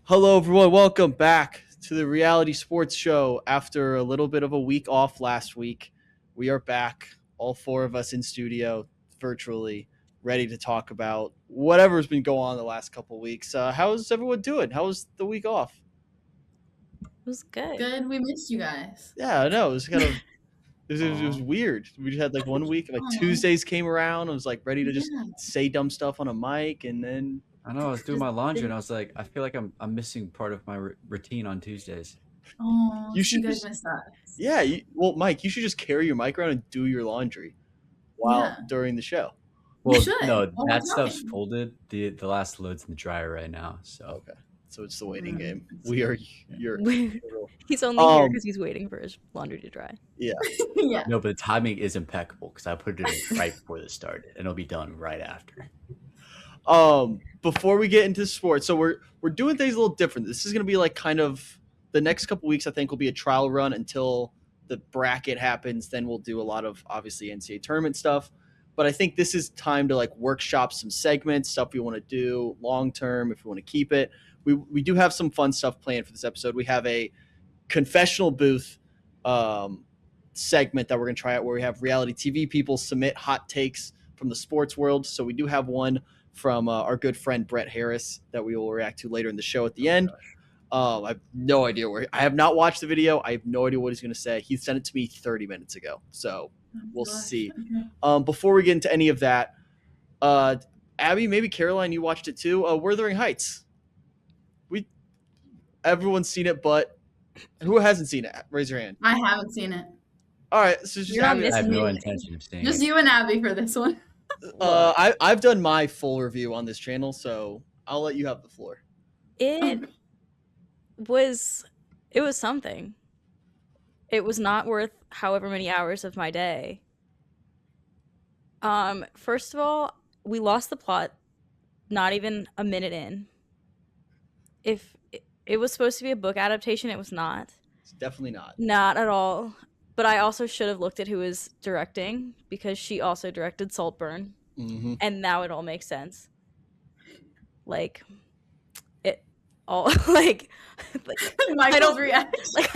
Hello, everyone. Welcome back to the Reality Sports Show. After a little bit of a week off last week, we are back, all four of us in studio, virtually, ready to talk about whatever's been going on the last couple of weeks. How's everyone doing? How was the week off? It was good. Good. We missed you guys. Yeah, I know. It was kind of it was Aw. weird. We just had like 1 week, like Aw. Tuesdays came around. I was like ready to just Yeah. say dumb stuff on a mic, and then I know I was doing Just my laundry and didn't- I was like, I feel like I'm missing part of my routine on Tuesdays. Oh, You you should guys just- missed us. yeah. Well, Mike, you should just carry your mic around and do your laundry while Yeah. during the show. Well, should, no, while we're that stuff's talking. folded. The last load's in the dryer right now. So Okay, so it's the waiting Mm. game. We are your. He's only here Um, because he's waiting for his laundry to dry. yeah. no, but the timing is impeccable because I put it in right before this started, and it'll be done right after. Before we get into sports, so we're doing things a little different. This is going to be like kind of the next couple weeks. I think will be a trial run until the bracket happens. Then we'll do a lot of obviously NCAA tournament stuff. But I think this is time to like workshop some segments, stuff we want to do long term if we want to keep it. We do have some fun stuff planned for this episode. We have a confessional booth segment that we're going to try out where we have reality TV people submit hot takes from the sports world. So we do have one from our good friend Brett Harris that we will react to later in the show at the end. I have no idea I have not watched the video. I have no idea what he's going to say. He sent it to me 30 minutes ago. So we'll see. Okay. Before we get into any of that, Abby, maybe Caroline, you watched it too. Wuthering Heights. Everyone's seen it, but who hasn't seen it? Raise your hand. I haven't seen it. All right, so just You're not Abby. I have missing no anything. intention of seeing Just it. you and Abby for this one. I've done my full review on this channel, so I'll let you have the floor. It was something. It was not worth however many hours of my day. First of all, we lost the plot not even a minute in. If it was supposed to be a book adaptation, it was not. It's definitely not. Not at all. But I also should have looked at who was directing because she also directed Saltburn. Mm-hmm. And now it all makes sense. Like it all like Michael's reaction. like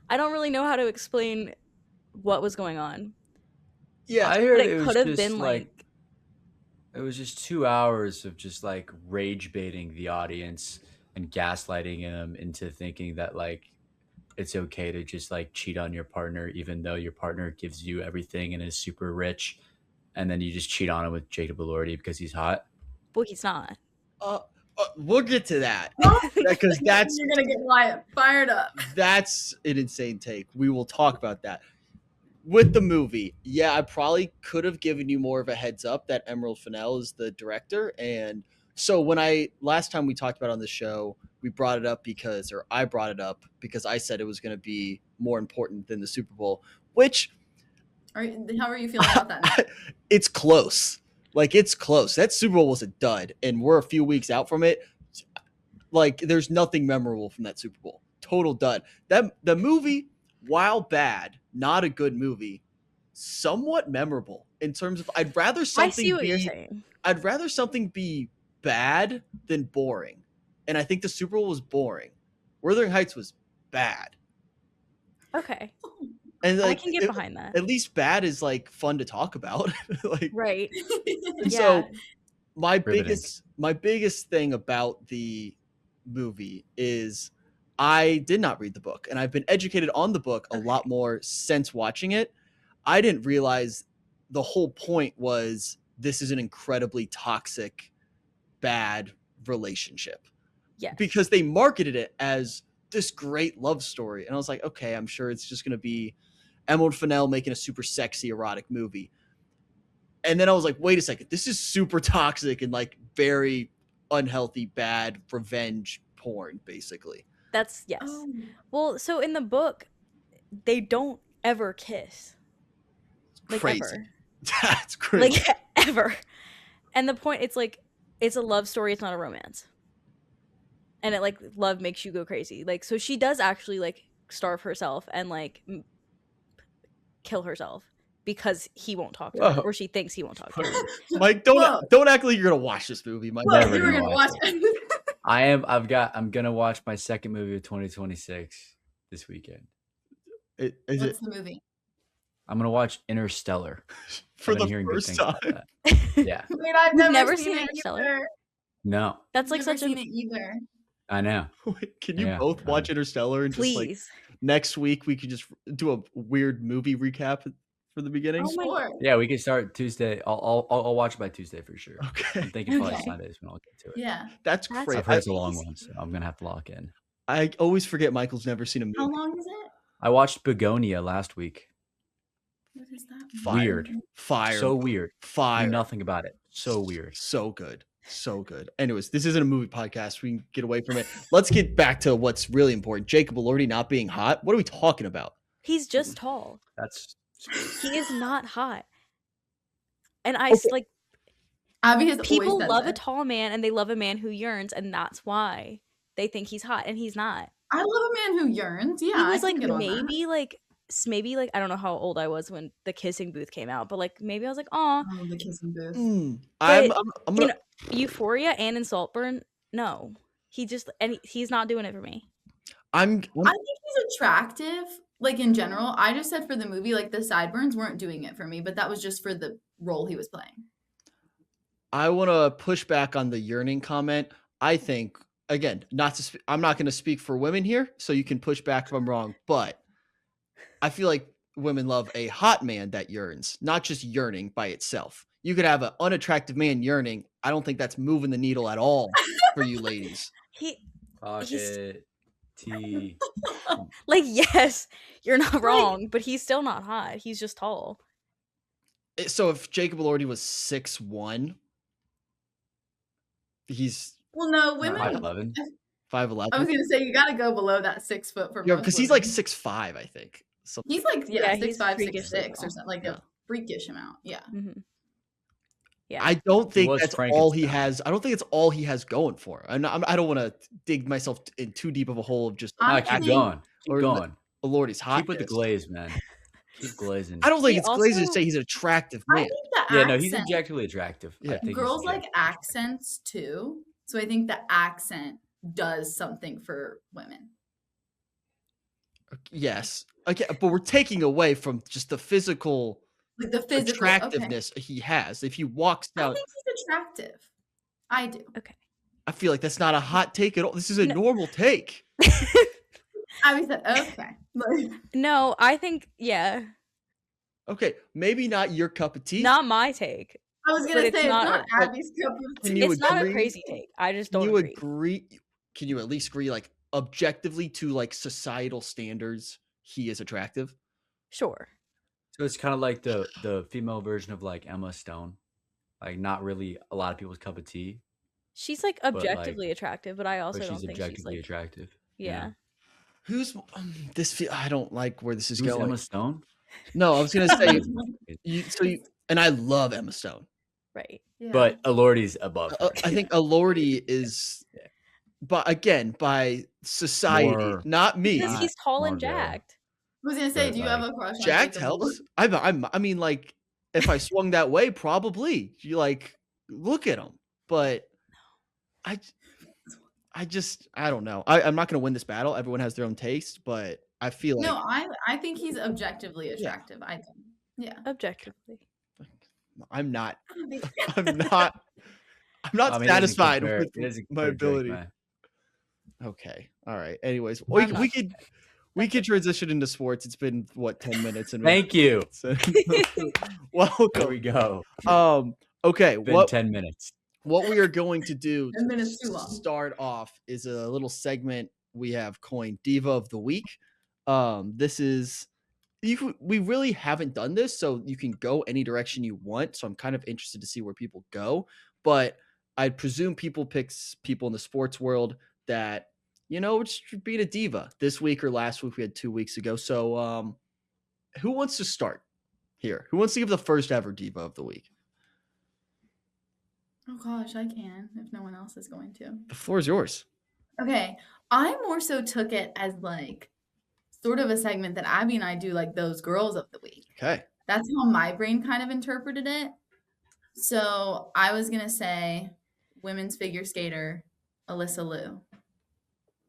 I don't really know how to explain what was going on. Yeah, I heard But it it was could have just been like it was just 2 hours of just like rage baiting the audience and gaslighting them into thinking that like it's okay to just like cheat on your partner even though your partner gives you everything and is super rich, and then you just cheat on him with Jacob Elordi because he's hot. well, he's not. we'll get to that because that's You're gonna get Wyatt fired up. that's an insane take. We will talk about that. With the movie, yeah, I probably could have given you more of a heads up that Emerald Fennell is the director. And so when last time we talked about it on the show, we brought it up I brought it up because I said it was going to be more important than the Super Bowl, which How are you feeling about that? it's close. Like, it's close. That Super Bowl was a dud, and we're a few weeks out from it. Like, there's nothing memorable from that Super Bowl. Total dud. The movie, while bad, not a good movie, somewhat memorable in terms of I'd rather I something see what you're be saying. I'd rather something be bad than boring. And I think the Super Bowl was boring. Wuthering Heights was bad. Okay. And I like can get behind that. at least bad is like fun to talk about. Like, Right. and Yeah. so my Riveting. biggest thing about the movie is I did not read the book, and I've been educated on the book a lot more since watching it. I didn't realize the whole point was this is an incredibly toxic, bad relationship. Yes. Because they marketed it as this great love story. And I was like, okay, I'm sure it's just going to be Emerald Fennell making a super sexy, erotic movie. And then I was like, wait a second, this is super toxic and like very unhealthy, bad revenge porn, basically. That's yes. Oh. Well, so in the book, they don't ever kiss. Like Crazy. ever. That's crazy. Like ever. And the point, it's like it's a love story, it's not a romance. And it like love makes you go crazy. Like so she does actually like starve herself and like kill herself because he won't talk to her, Whoa. or she thinks he won't talk to her. Mike, Whoa. don't act like you're gonna watch this movie, Mike. Whoa, Never you were gonna gonna watch watch it. I'm gonna watch my second movie of 2026 this weekend. What's the movie? I'm gonna watch Interstellar. For I've been the hearing good first things time. about that. Yeah. Wait, I've You've never, never seen seen it Interstellar? either. No, That's like Never such seen a it either. I know. Wait, can you Yeah, both watch Interstellar and just like please. next week we could just do a weird movie recap for the beginning? Oh my- Sure. Yeah, we can start Tuesday. I'll watch it by Tuesday for sure. Okay. I'm thinking probably Okay. Sundays when I'll get to it. Yeah. That's That's great. I've heard it's a long one, so I'm gonna have to lock in. I always forget Michael's never seen a movie. How long is it? I watched Begonia last week. What is that? Fire. Weird. Fire. So weird. Fire. Knew nothing about it. So weird. So good. So good. Anyways, this isn't a movie podcast. We can get away from it. Let's get back to what's really important. Jacob Elordi not being hot. What are we talking about? He's just tall. That's He is not hot. And I Okay. like Abby has people always said love a this. tall man and they love a man who yearns, and that's why they think he's hot, and he's not. I love a man who yearns. Yeah, He was I like can get on that. maybe like I don't know how old I was when the kissing booth came out, but like maybe I was like, oh, Oh, the kissing booth. I'm But, gonna. Euphoria and in Saltburn, no. He's not doing it for me. I think he's attractive, like in general. I just said for the movie, like the sideburns weren't doing it for me, but that was just for the role he was playing. I want to push back on the yearning comment. I think again, I'm not going to speak for women here, so you can push back if I'm wrong. But I feel like women love a hot man that yearns, not just yearning by itself. You could have an unattractive man yearning. I don't think that's moving the needle at all for you ladies. pocket T. Like, yes, you're not wrong, but he's still not hot. He's just tall. So if Jacob Elordi was 6'1", he's Well, no, women. 5'11". 5'11". I was gonna say you got to go below that 6 foot for Yeah, most because he's like women. 6'5", I think. So He's like Yeah, 6'5", he's 6'6", freakishly or tall. something like Yeah. a freakish amount. Yeah. Mm-hmm. Yeah. I don't He think was that's all he Frankenstein. has. I don't think it's all he has going for him. I don't want to dig myself in too deep of a hole of just I Keep think- going. Keep or going. Elordi's hot. Keep with the glaze, man. Keep glazing. I don't think He it's glazing to also- say he's an attractive I man. think the Yeah, no, he's accent- objectively attractive. I Yeah. think he's girls like objective. accents too, so I think the accent does something for women. Yes. Okay, but we're taking away from just the physical Like the physical attractiveness he has. If he walks Okay. I down, think he's attractive. I do. I feel like that's not a hot take at all. This is a No. normal take. I said okay. Like, No, I think, yeah, Okay, maybe not your cup of tea. not my take. I was But gonna it's say it's not- not but Abby's cup of can tea. you It's not a agree? crazy take. I just Can don't you agree. agree? Can you at least agree, like objectively to like societal standards, he is attractive? Sure. So it's kind of like the female version of like Emma Stone, like not really a lot of people's cup of tea, She's like like- objectively attractive, but I also but don't she's think she's objectively like, attractive. yeah. Who's I don't like where this is Who's going. Emma Stone? No, I was gonna say and I love Emma Stone. Right. Yeah. But Elordi's above her. I think Elordi is, but again, by society, More- not me. Because he's tall and Margot. jacked. I was gonna say, but, do you have like, a crush on Jacked Jacob helps. Elordi? I mean, like, if I swung that way, probably. You like look at him, but I don't know. I'm not gonna win this battle. Everyone has their own taste, but I feel like No, I think he's objectively attractive. I do. Yeah. Objectively. I'm not. I'm not. I'm I not mean, he doesn't satisfied compare- with he doesn't my compare Drake, ability. man. Okay. All right. Anyways, I'm not we could transition into sports. It's been what 10 minutes and Thank you. There welcome. we go. Okay. Been 10 minutes. What we are going to do 10 to minutes too long. start off is a little segment we have coined Diva of the Week. This is we really haven't done this, so you can go any direction you want. So I'm kind of interested to see where people go, but I presume people picks people in the sports world that just being a diva this week or last week. We had 2 weeks ago. So who wants to start here? Who wants to give the first ever Diva of the Week? Oh gosh, I can if no one else is going to. The floor is yours. Okay. I more so took it as like sort of a segment that Abby and I do, like those girls of the week. Okay. That's how my brain kind of interpreted it. So I was gonna say women's figure skater Alyssa Liu.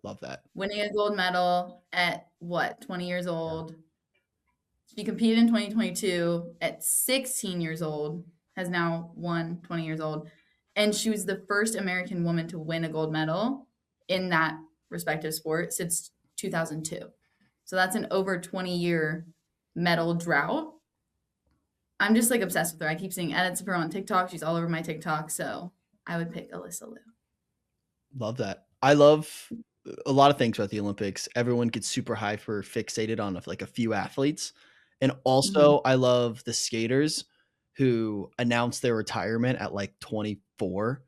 Love that. Winning a gold medal at what, 20 years old. She competed in 2022 at 16 years old, has now won 20 years old. And she was the first American woman to win a gold medal in that respective sport since 2002. So that's an over 20-year medal drought. I'm just like obsessed with her. I keep seeing edits of her on TikTok. She's all over my TikTok. So I would pick Alyssa Liu. Love that. I love a lot of things about the Olympics. Everyone gets super hyper fixated on like a few athletes. And also I love the skaters who announced their retirement at like 24.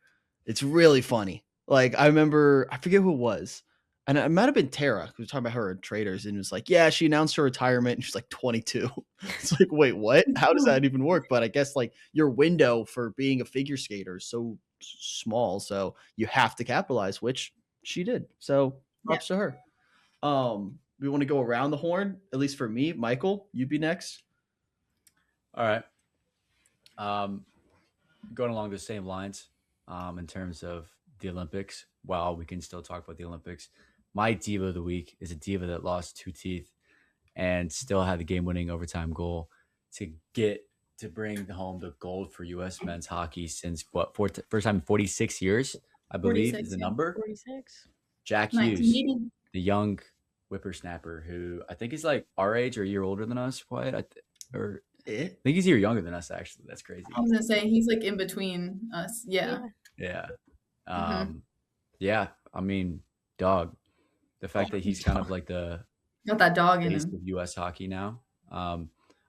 It's really funny. Like I remember, I forget who it was. And it might have been Tara who was talking about her at Traders and was like, yeah, she announced her retirement and she's like 22. It's like, wait, what? How does that even work? But I guess like your window for being a figure skater is so small. So you have to capitalize, which she did. So props to her. We want to go around the horn, at least for me. Michael, you be next. All right. Going along the same lines in terms of the Olympics, while we can still talk about the Olympics, my diva of the week is a diva that lost 2 teeth and still had the game-winning overtime goal to bring home the gold for U.S. men's hockey since first time in 46 years, I believe is the number. 46. Jack Hughes, the young whippersnapper who I think is like our age or a year older than us, Wyatt. I think he's a year younger than us, actually. That's crazy. I was gonna say he's like in between us. Yeah. Yeah. Yeah. I mean, dog. The fact that he's kind of like the got that dog in face him. of U.S. hockey now. I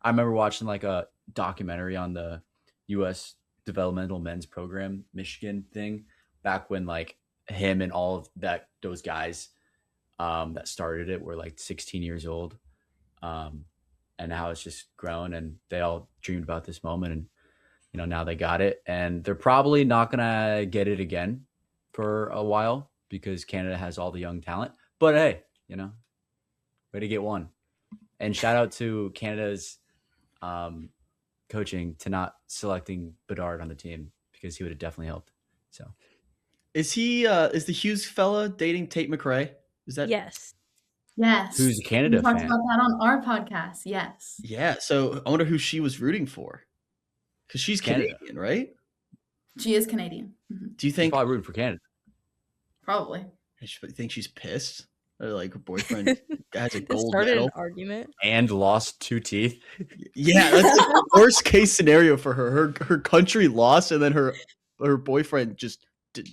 remember watching like a documentary on the U.S. developmental men's program, Michigan thing, back when like him and all of those guys that started it were like 16 years old. And now it's just grown and they all dreamed about this moment and, you know, now they got it and they're probably not going to get it again for a while because Canada has all the young talent, but hey, you know, way to get one. And shout out to Canada's coaching to not selecting Bedard on the team because he would have definitely helped. So is the Hughes fella dating Tate McRae? Is that Yes. Who's a Canada we talked fan? about that on our podcast. Yes. Yeah. So I wonder who she was rooting for. Because she's Canada. Canadian, right? She is Canadian. Do you think probably rooting for Canada? Probably. You think she's pissed? Or like her boyfriend has a gold started medal an argument and lost 2 teeth. Yeah, that's like the worst case scenario for her. Her country lost, and then her boyfriend just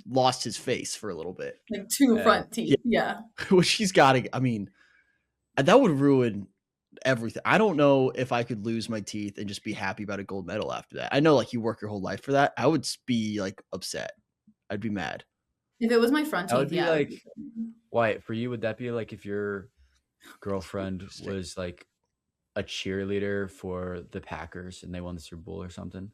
lost his face for a little bit. Like 2 front teeth. Yeah. Well, she's got to. I mean, that would ruin everything. I don't know if I could lose my teeth and just be happy about a gold medal after that. I know, like you work your whole life for that. I would be like upset. I'd be mad. If it was my front teeth, That would be yeah. like, Wyatt, for you, would that be like if your girlfriend was like a cheerleader for the Packers and they won the Super Bowl or something?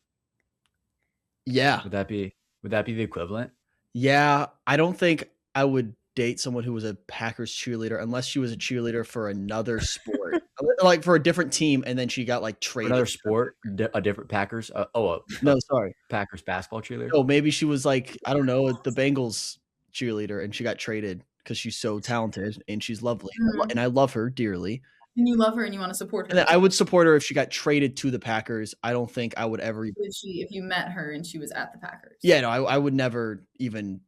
Yeah. Would that be the equivalent? Yeah. I don't think I would date someone who was a Packers cheerleader unless she was a cheerleader for another sport, like for a different team, and then she got like traded. Another sport, a different Packers. No, sorry, Packers basketball cheerleader. Oh, maybe she was like, I don't know, the Bengals cheerleader, and she got traded because she's so talented and she's lovely, and I love her dearly. And you love her and you want to support her. And then I would support her if she got traded to the Packers. I don't think I would ever. If you met her and she was at the Packers. Yeah, no, I would never even.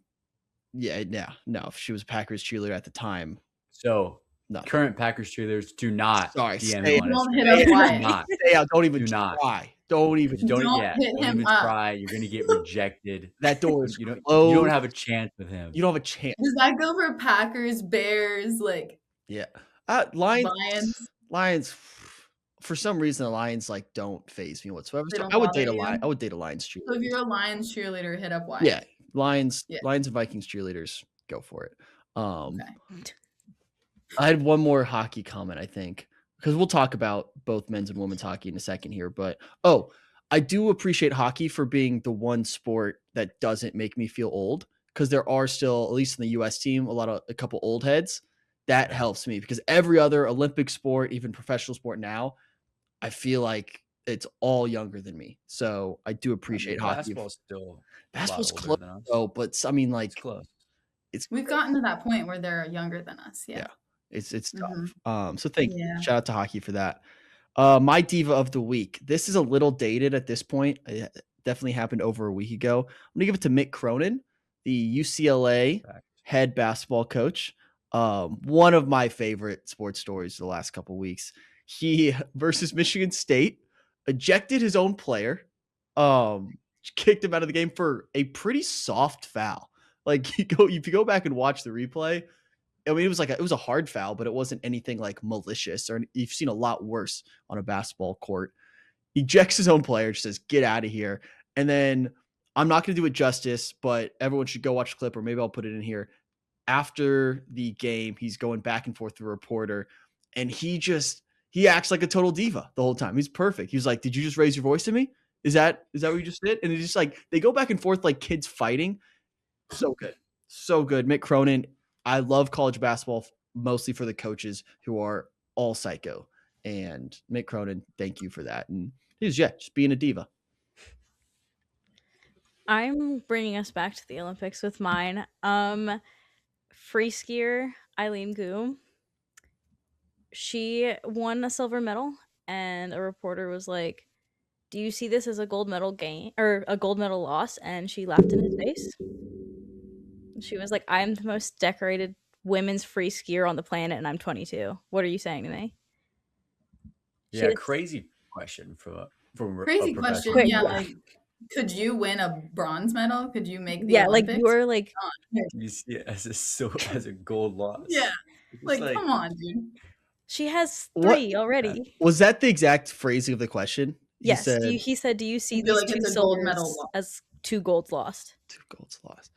Yeah, no. If she was a Packers cheerleader at the time. So no. Current Packers cheerleaders do not. Sorry, DM stay out. Stay out. Don't even do not. try. Don't even try. You're gonna get rejected. That door is you don't have a chance with him. You don't have a chance. Does that go for Packers, Bears, like? Yeah, Lions. For some reason, the Lions like don't phase me whatsoever. So I would date a Lions. I would date a Lions cheerleader. So if you're a Lions cheerleader, hit up Wyatt. Yeah, Lions and Vikings cheerleaders, go for it. Okay. I had one more hockey comment, I think, because we'll talk about both men's and women's hockey in a second here. But I do appreciate hockey for being the one sport that doesn't make me feel old, because there are still, at least in the U.S. team, a couple old heads. That helps me because every other Olympic sport, even professional sport now, I feel like it's all younger than me. So I do appreciate hockey. Basketball's still close though, but I mean, like, it's close. it's We've gotten to that point where they're younger than us. Yeah. yeah, it's Mhm. tough. So thank you. Yeah. Shout out to hockey for that. My diva of the week. This is a little dated at this point. It definitely happened over a week ago. I'm gonna give it to Mick Cronin, the UCLA Fact. head basketball coach. One of my favorite sports stories the last couple weeks. He versus Michigan State ejected his own player, kicked him out of the game for a pretty soft foul. Like if you go back and watch the replay, I mean, it was a hard foul, but it wasn't anything like malicious or you've seen a lot worse on a basketball court. Ejects his own player, just says, "Get out of here." And then I'm not going to do it justice, but everyone should go watch the clip, or maybe I'll put it in here. After the game, he's going back and forth with a reporter, and he acts like a total diva the whole time. He's perfect. He's like, "Did you just raise your voice to me? Is that what you just did?" And it's just like they go back and forth like kids fighting. So good. So good. Mick Cronin. I love college basketball mostly for the coaches who are all psycho. And Mick Cronin, thank you for that. And he's just being a diva. I'm bringing us back to the Olympics with mine. Free skier Eileen Gu. She won a silver medal, and a reporter was like, "Do you see this as a gold medal gain or a gold medal loss?" And she laughed in his face. She was like, "I'm the most decorated women's free skier on the planet, and I'm 22. What are you saying to me?" She Yeah, had crazy question from a Crazy question. Quick, professional. Yeah, yeah. like, could you win a bronze medal? Could you make the Yeah, like you Olympics? were like, You see it as as a gold loss. Yeah. It's Like, like come on, dude. she has What 3 already. was that the exact phrasing of the question? He Yes. said He said, "Do you see I feel these like 2 it's a gold medal silvers loss. as 2 golds lost?" 2 golds lost.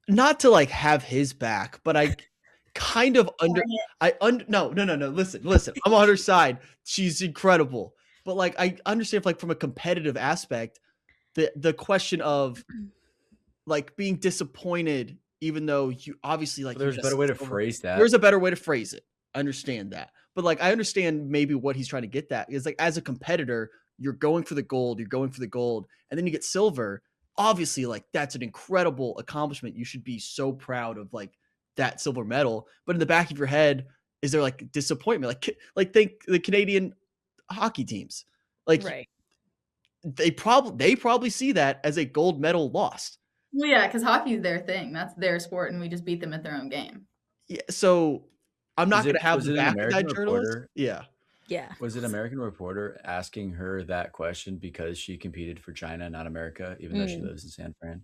Not to like have his back, but I kind of no. Listen. I'm on her side. She's incredible. But like I understand if, like from a competitive aspect, the question of like being disappointed, even though you obviously like there's a better way to phrase that. There's a better way to phrase it. I understand that. But like I understand maybe what he's trying to get at is like as a competitor, you're going for the gold, and then you get silver. Obviously, like that's an incredible accomplishment. You should be so proud of like that silver medal. But in the back of your head, is there like disappointment? Like think the Canadian hockey teams. Like Right. they probably see that as a gold medal lost. Well, yeah, because hockey's their thing. That's their sport, and we just beat them at their own game. Yeah, so I'm not going to have Was the it an back of American that journalist. reporter? Yeah. Yeah. Was it an American reporter asking her that question because she competed for China, not America, even though she lives in San Fran?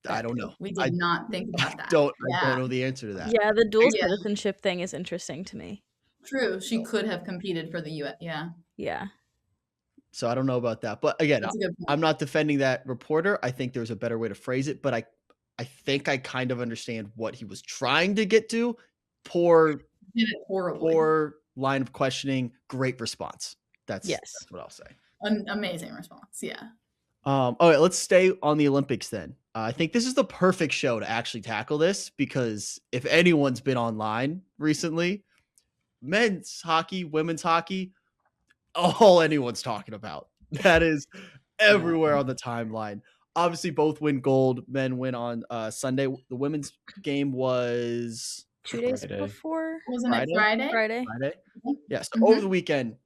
I don't know. We I did not think about that. I don't Yeah, know the answer to that. Yeah, the dual Yeah. citizenship thing is interesting to me. true. She could have competed for the U.S. Yeah, Yeah. So I don't know about that. But again, that's a good point. I'm not defending that reporter. I think there's a better way to phrase it, but I think I kind of understand what he was trying to get to. Poor Did it horribly. poor line of questioning, great response. That's what I'll say. An amazing response. Yeah. All right, let's stay on the Olympics then. I think this is the perfect show to actually tackle this because if anyone's been online recently, men's hockey, women's hockey, all anyone's talking about. That is everywhere on the timeline. Obviously, both win gold. Men win on Sunday. The women's game was 2 days Friday. before Wasn't it Friday? Friday. Friday. Yeah, so Mhm. over the weekend,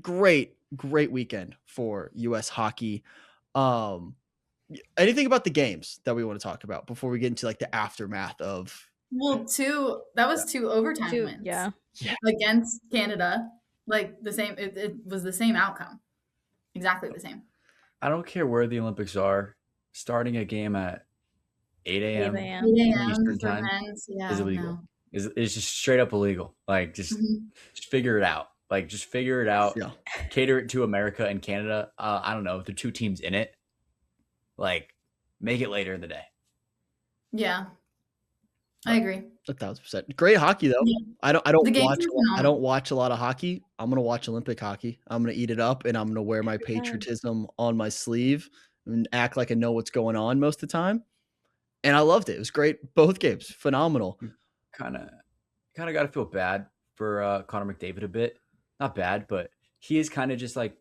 great weekend for U.S. hockey. Anything about the games that we want to talk about before we get into like the aftermath of? Well, that was 2 overtime 2, wins. yeah. Against Canada. Like the same. It was the same outcome. Exactly the same. I don't care where the Olympics are. Starting a game at 8 a.m. 8 a.m. 8 a.m. Eastern for time men's. Yeah, is illegal. no. It's just straight up illegal. Like just figure it out. Like just figure it out. Yeah. Cater it to America and Canada. I don't know. The 2 teams in it. Like make it later in the day. Yeah. I agree. 1,000%. Great hockey though. Yeah. I don't The games watch. were phenomenal. I don't watch a lot of hockey. I'm gonna watch Olympic hockey. I'm gonna eat it up, and I'm gonna wear my Every time. patriotism on my sleeve and act like I know what's going on most of the time. And I loved it. It was great. Both games, phenomenal. Kind of got to feel bad for Connor McDavid a bit. Not bad, but he is kind of just like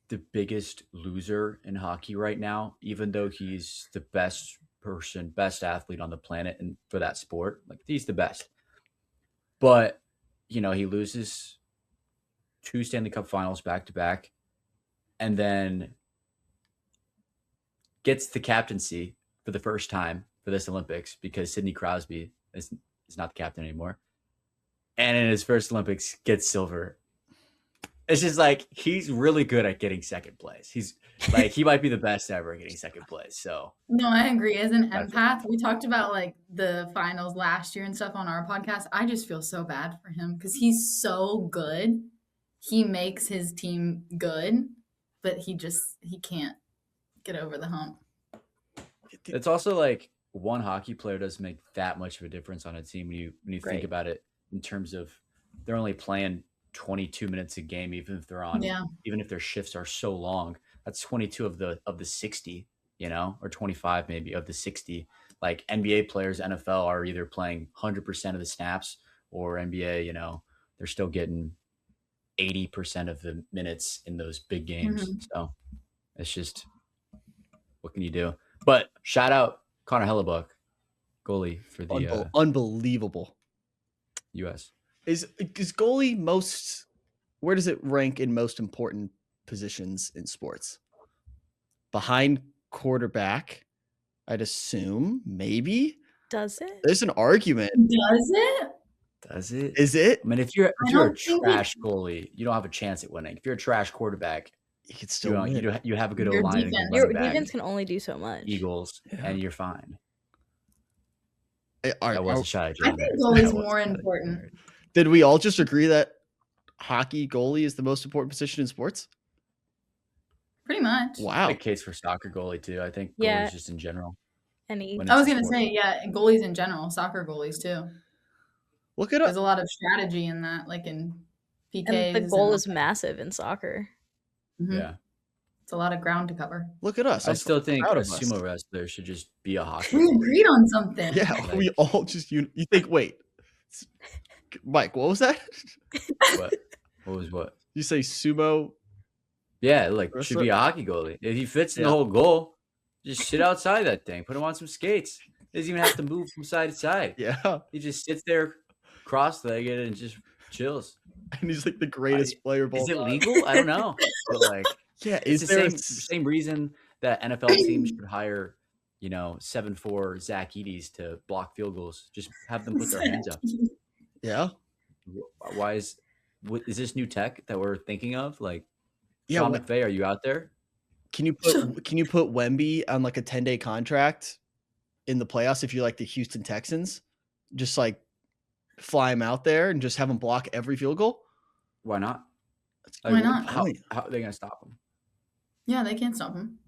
the biggest loser in hockey right now, even though he's the best person, best athlete on the planet, and for that sport, like he's the best. But he loses 2 Stanley Cup Finals back to back, and then gets the captaincy for the first time for this Olympics because Sidney Crosby is not the captain anymore. And in his first Olympics, gets silver. It's just like he's really good at getting second place. He's like he might be the best ever at getting second place. So No, I agree. As an That's empath, we talked about like the finals last year and stuff on our podcast. I just feel so bad for him because he's so good. He makes his team good, but he can't get over the hump. it's also like one hockey player doesn't make that much of a difference on a team when you Right. think about it in terms of they're only playing 22 minutes a game, even if they're on, Yeah. even if their shifts are so long. That's 22 of the 60, or 25 maybe of the 60. Like NBA players, NFL are either playing 100% of the snaps, or NBA, they're still getting 80% of the minutes in those big games. So it's just, what can you do? But shout out Connor Hellebuck, goalie for the Unbelievable. U.S. Is goalie most? Where does it rank in most important positions in sports? Behind quarterback, I'd assume. Maybe Does it? there's an argument. Does it? Does it? Is it? I mean, if you're a don't think trash goalie, you don't have a chance at winning. If you're a trash quarterback, You could still win. you have a good Your O-line and defense. good Your running back, defense can only do so much. Eagles, Yeah. and you're fine. Are- That was are- a shot at I Jared. think That goalie's was more a shot at important. Jared. Did we all just agree that hockey goalie is the most important position in sports? Pretty much. Wow. The case for soccer goalie too. I think Yeah. goalies just in general. Any When I it's was a gonna sport. say, yeah, goalies in general, soccer goalies too. Look it There's up. a lot of strategy in that, like in PKs. and the goal all is that. massive in soccer. Mhm. Yeah, It's a lot of ground to cover. Look at us. I I'm still think proud a of us. sumo wrestler should just be a hockey We goalie. agreed on something. Yeah, Like- we all just you think. Wait, Mike, what was that? What? What was what? You say sumo? Yeah, like should Wrestler? be a hockey goalie. If he fits in the Yeah. whole goal, just sit outside that thing. Put him on some skates. He doesn't even have to move from side to side. Yeah, He just sits there cross-legged and just chills. and he's like the greatest player of all Is it time. legal? I don't know. But like, Yeah, it's is the there same reason that NFL teams should hire, 7'4" Zach Eady's to block field goals. Just have them put their hands up. Yeah, Why is this new tech that we're thinking of? Like, yeah. Sean McVay, are you out there? Can you put Wemby on like a 10-day contract in the playoffs if you're like the Houston Texans? Just like fly him out there and just have him block every field goal. Why not? Why not? How are they going to stop him? Yeah, they can't stop him.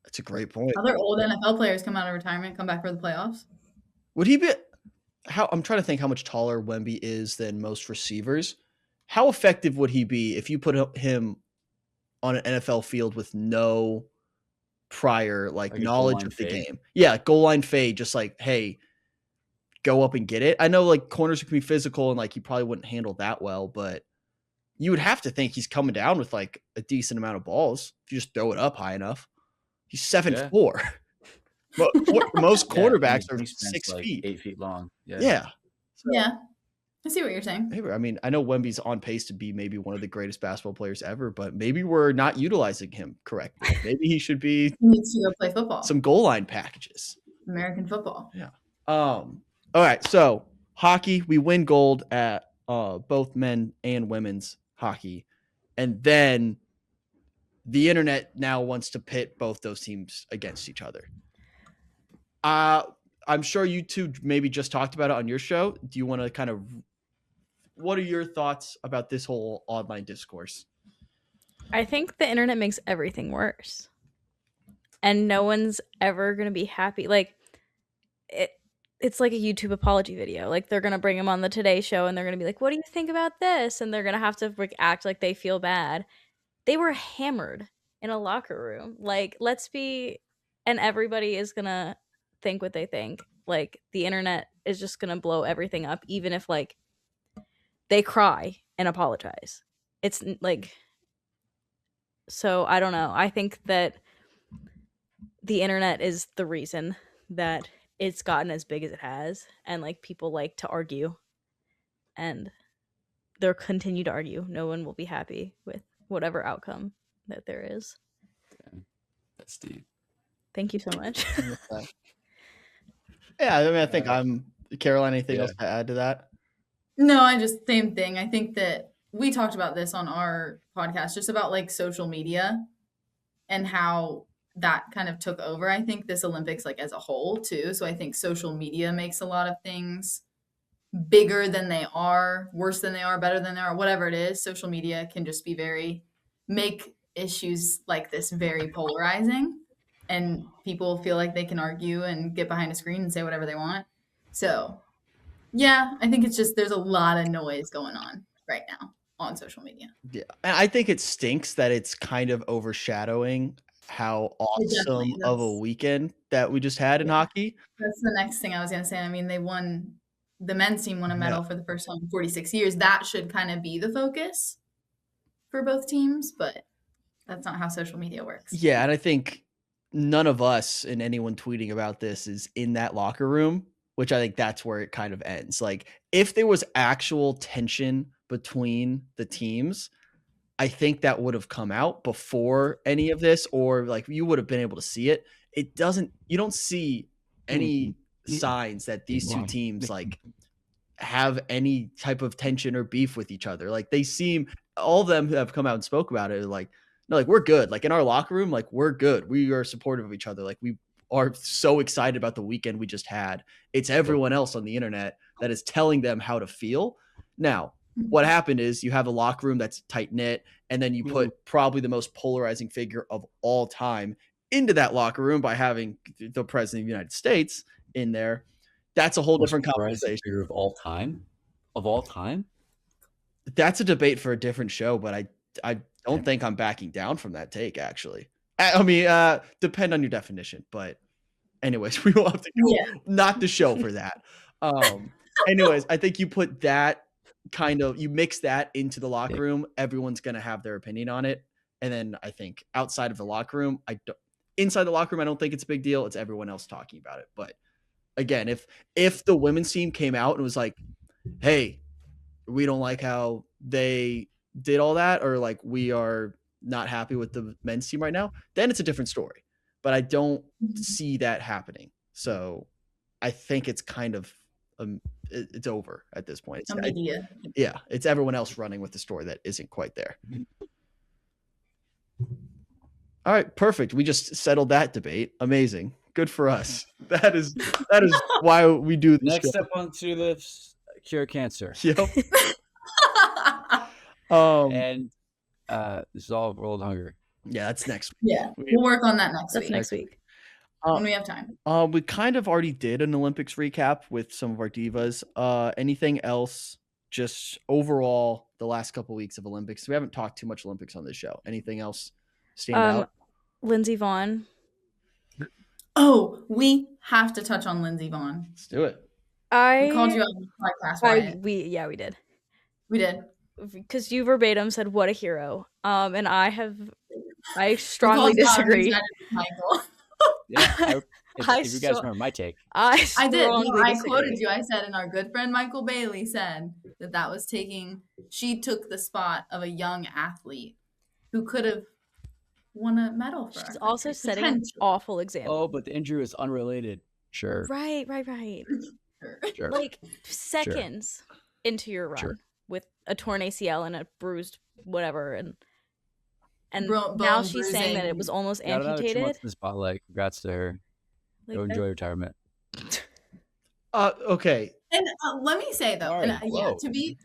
That's a great point. Other old NFL players come out of retirement, come back for the playoffs. Would he be? I'm trying to think how much taller Wemby is than most receivers. How effective would he be if you put him on an NFL field with no prior Like a goal knowledge line of the fade? game? Yeah, goal line fade, just like, hey, go up and get it. I know like corners can be physical and like he probably wouldn't handle that well, but you would have to think he's coming down with like a decent amount of balls if you just throw it up high enough. He's 7'4". Most Yeah, quarterbacks and are his wingspan's 6 like feet. 8 feet long. Yeah. Yeah. I see what you're saying. Maybe, I mean, I know Wemby's on pace to be maybe one of the greatest basketball players ever, but maybe we're not utilizing him correctly. Maybe he should be He needs to go play football. some goal line packages. American football. All right, so hockey, we win gold at both men and women's hockey, and then the internet now wants to pit both those teams against each other. I'm sure you two maybe just talked about it on your show. Do you want to kind of? What are your thoughts about this whole online discourse? I think the internet makes everything worse. And no one's ever going to be happy. Like it's like a YouTube apology video. Like they're going to bring them on the Today Show and they're going to be like, "What do you think about this?" And they're going to have to like act like they feel bad. They were hammered in a locker room. Like and everybody is going to think what they think. Like the internet is just going to blow everything up even if like they cry and apologize. It's like, so I don't know. I think that the internet is the reason that it's gotten as big as it has, and like people like to argue, and they'll continue to argue. No one will be happy with whatever outcome that there is. That's deep. Thank you so much. Yeah, I mean, I think Caroline, anything Yeah. else to add to that? No, I just same thing. I think that we talked about this on our podcast, just about like social media and how that kind of took over. I think this Olympics like as a whole too. So I think social media makes a lot of things bigger than they are, worse than they are, better than they are, whatever it is. Social media can just be make issues like this very polarizing, and people feel like they can argue and get behind a screen and say whatever they want. So yeah, I think it's just there's a lot of noise going on right now on social media. Yeah, and I think it stinks that it's kind of overshadowing how awesome of a weekend that we just had in hockey. That's the next thing I was going to say. I mean, the men's team won a medal for the first time in 46 years. That should kind of be the focus for both teams, but that's not how social media works. Yeah, and I think none of us and anyone tweeting about this is in that locker room, which I think that's where it kind of ends. Like, if there was actual tension between the teams, I think that would have come out before any of this, or like you would have been able to see it. You don't see any signs that these two teams like have any type of tension or beef with each other. Like, they seem, all of them who have come out and spoke about it, like, no, like, we're good. Like, in our locker room, like, we're good. We are supportive of each other. Like, we are so excited about the weekend we just had. It's everyone else on the internet that is telling them how to feel. Now, what happened is you have a locker room that's tight knit, and then you put probably the most polarizing figure of all time into that locker room by having the president of the United States in there. That's a whole different conversation. Figure of all time? Of all time? That's a debate for a different show, but I don't think I'm backing down from that take, actually. I mean, depend on your definition, but anyways, we will have to go, not the show for that. Anyways, I think you put that you mix that into the locker room, everyone's going to have their opinion on it. And then I think outside of the locker room, inside the locker room, I don't think it's a big deal. It's everyone else talking about it. But again, if the women's team came out and was like, hey, we don't like how they did all that, or like, we are not happy with the men's team right now, then it's a different story. But I don't see that happening. So I think it's kind of, it's over at this point. It's everyone else running with the story that isn't quite there. All right, perfect. We just settled that debate. Amazing. Good for us. That is why we do this. Next step onto the cure cancer. Yep. And this is all world hunger. Yeah, that's next week. Yeah, we'll work on that next week. That's next week. When we have time. We kind of already did an Olympics recap with some of our divas. Anything else? Just overall, the last couple weeks of Olympics. We haven't talked too much Olympics on this show. Anything else stand out? Lindsey Vonn. Oh, we have to touch on Lindsey Vonn. Let's do it. We called you out on the podcast. We did. We did. Because you verbatim said, "What a hero." And I strongly disagree. Michael. Yeah, if you guys remember my take. I did. I quoted you. I said, and our good friend Michael Bailey said that was she took the spot of a young athlete who could have won a medal for us. She's also setting an awful example. Oh, but the injury was unrelated. Sure. Right. Sure. Like seconds into your run with a torn ACL and a bruised whatever, and now she's saying that it was almost amputated. 2 months in the spotlight. Congrats to her. Go enjoy retirement. Okay. And let me say though, to be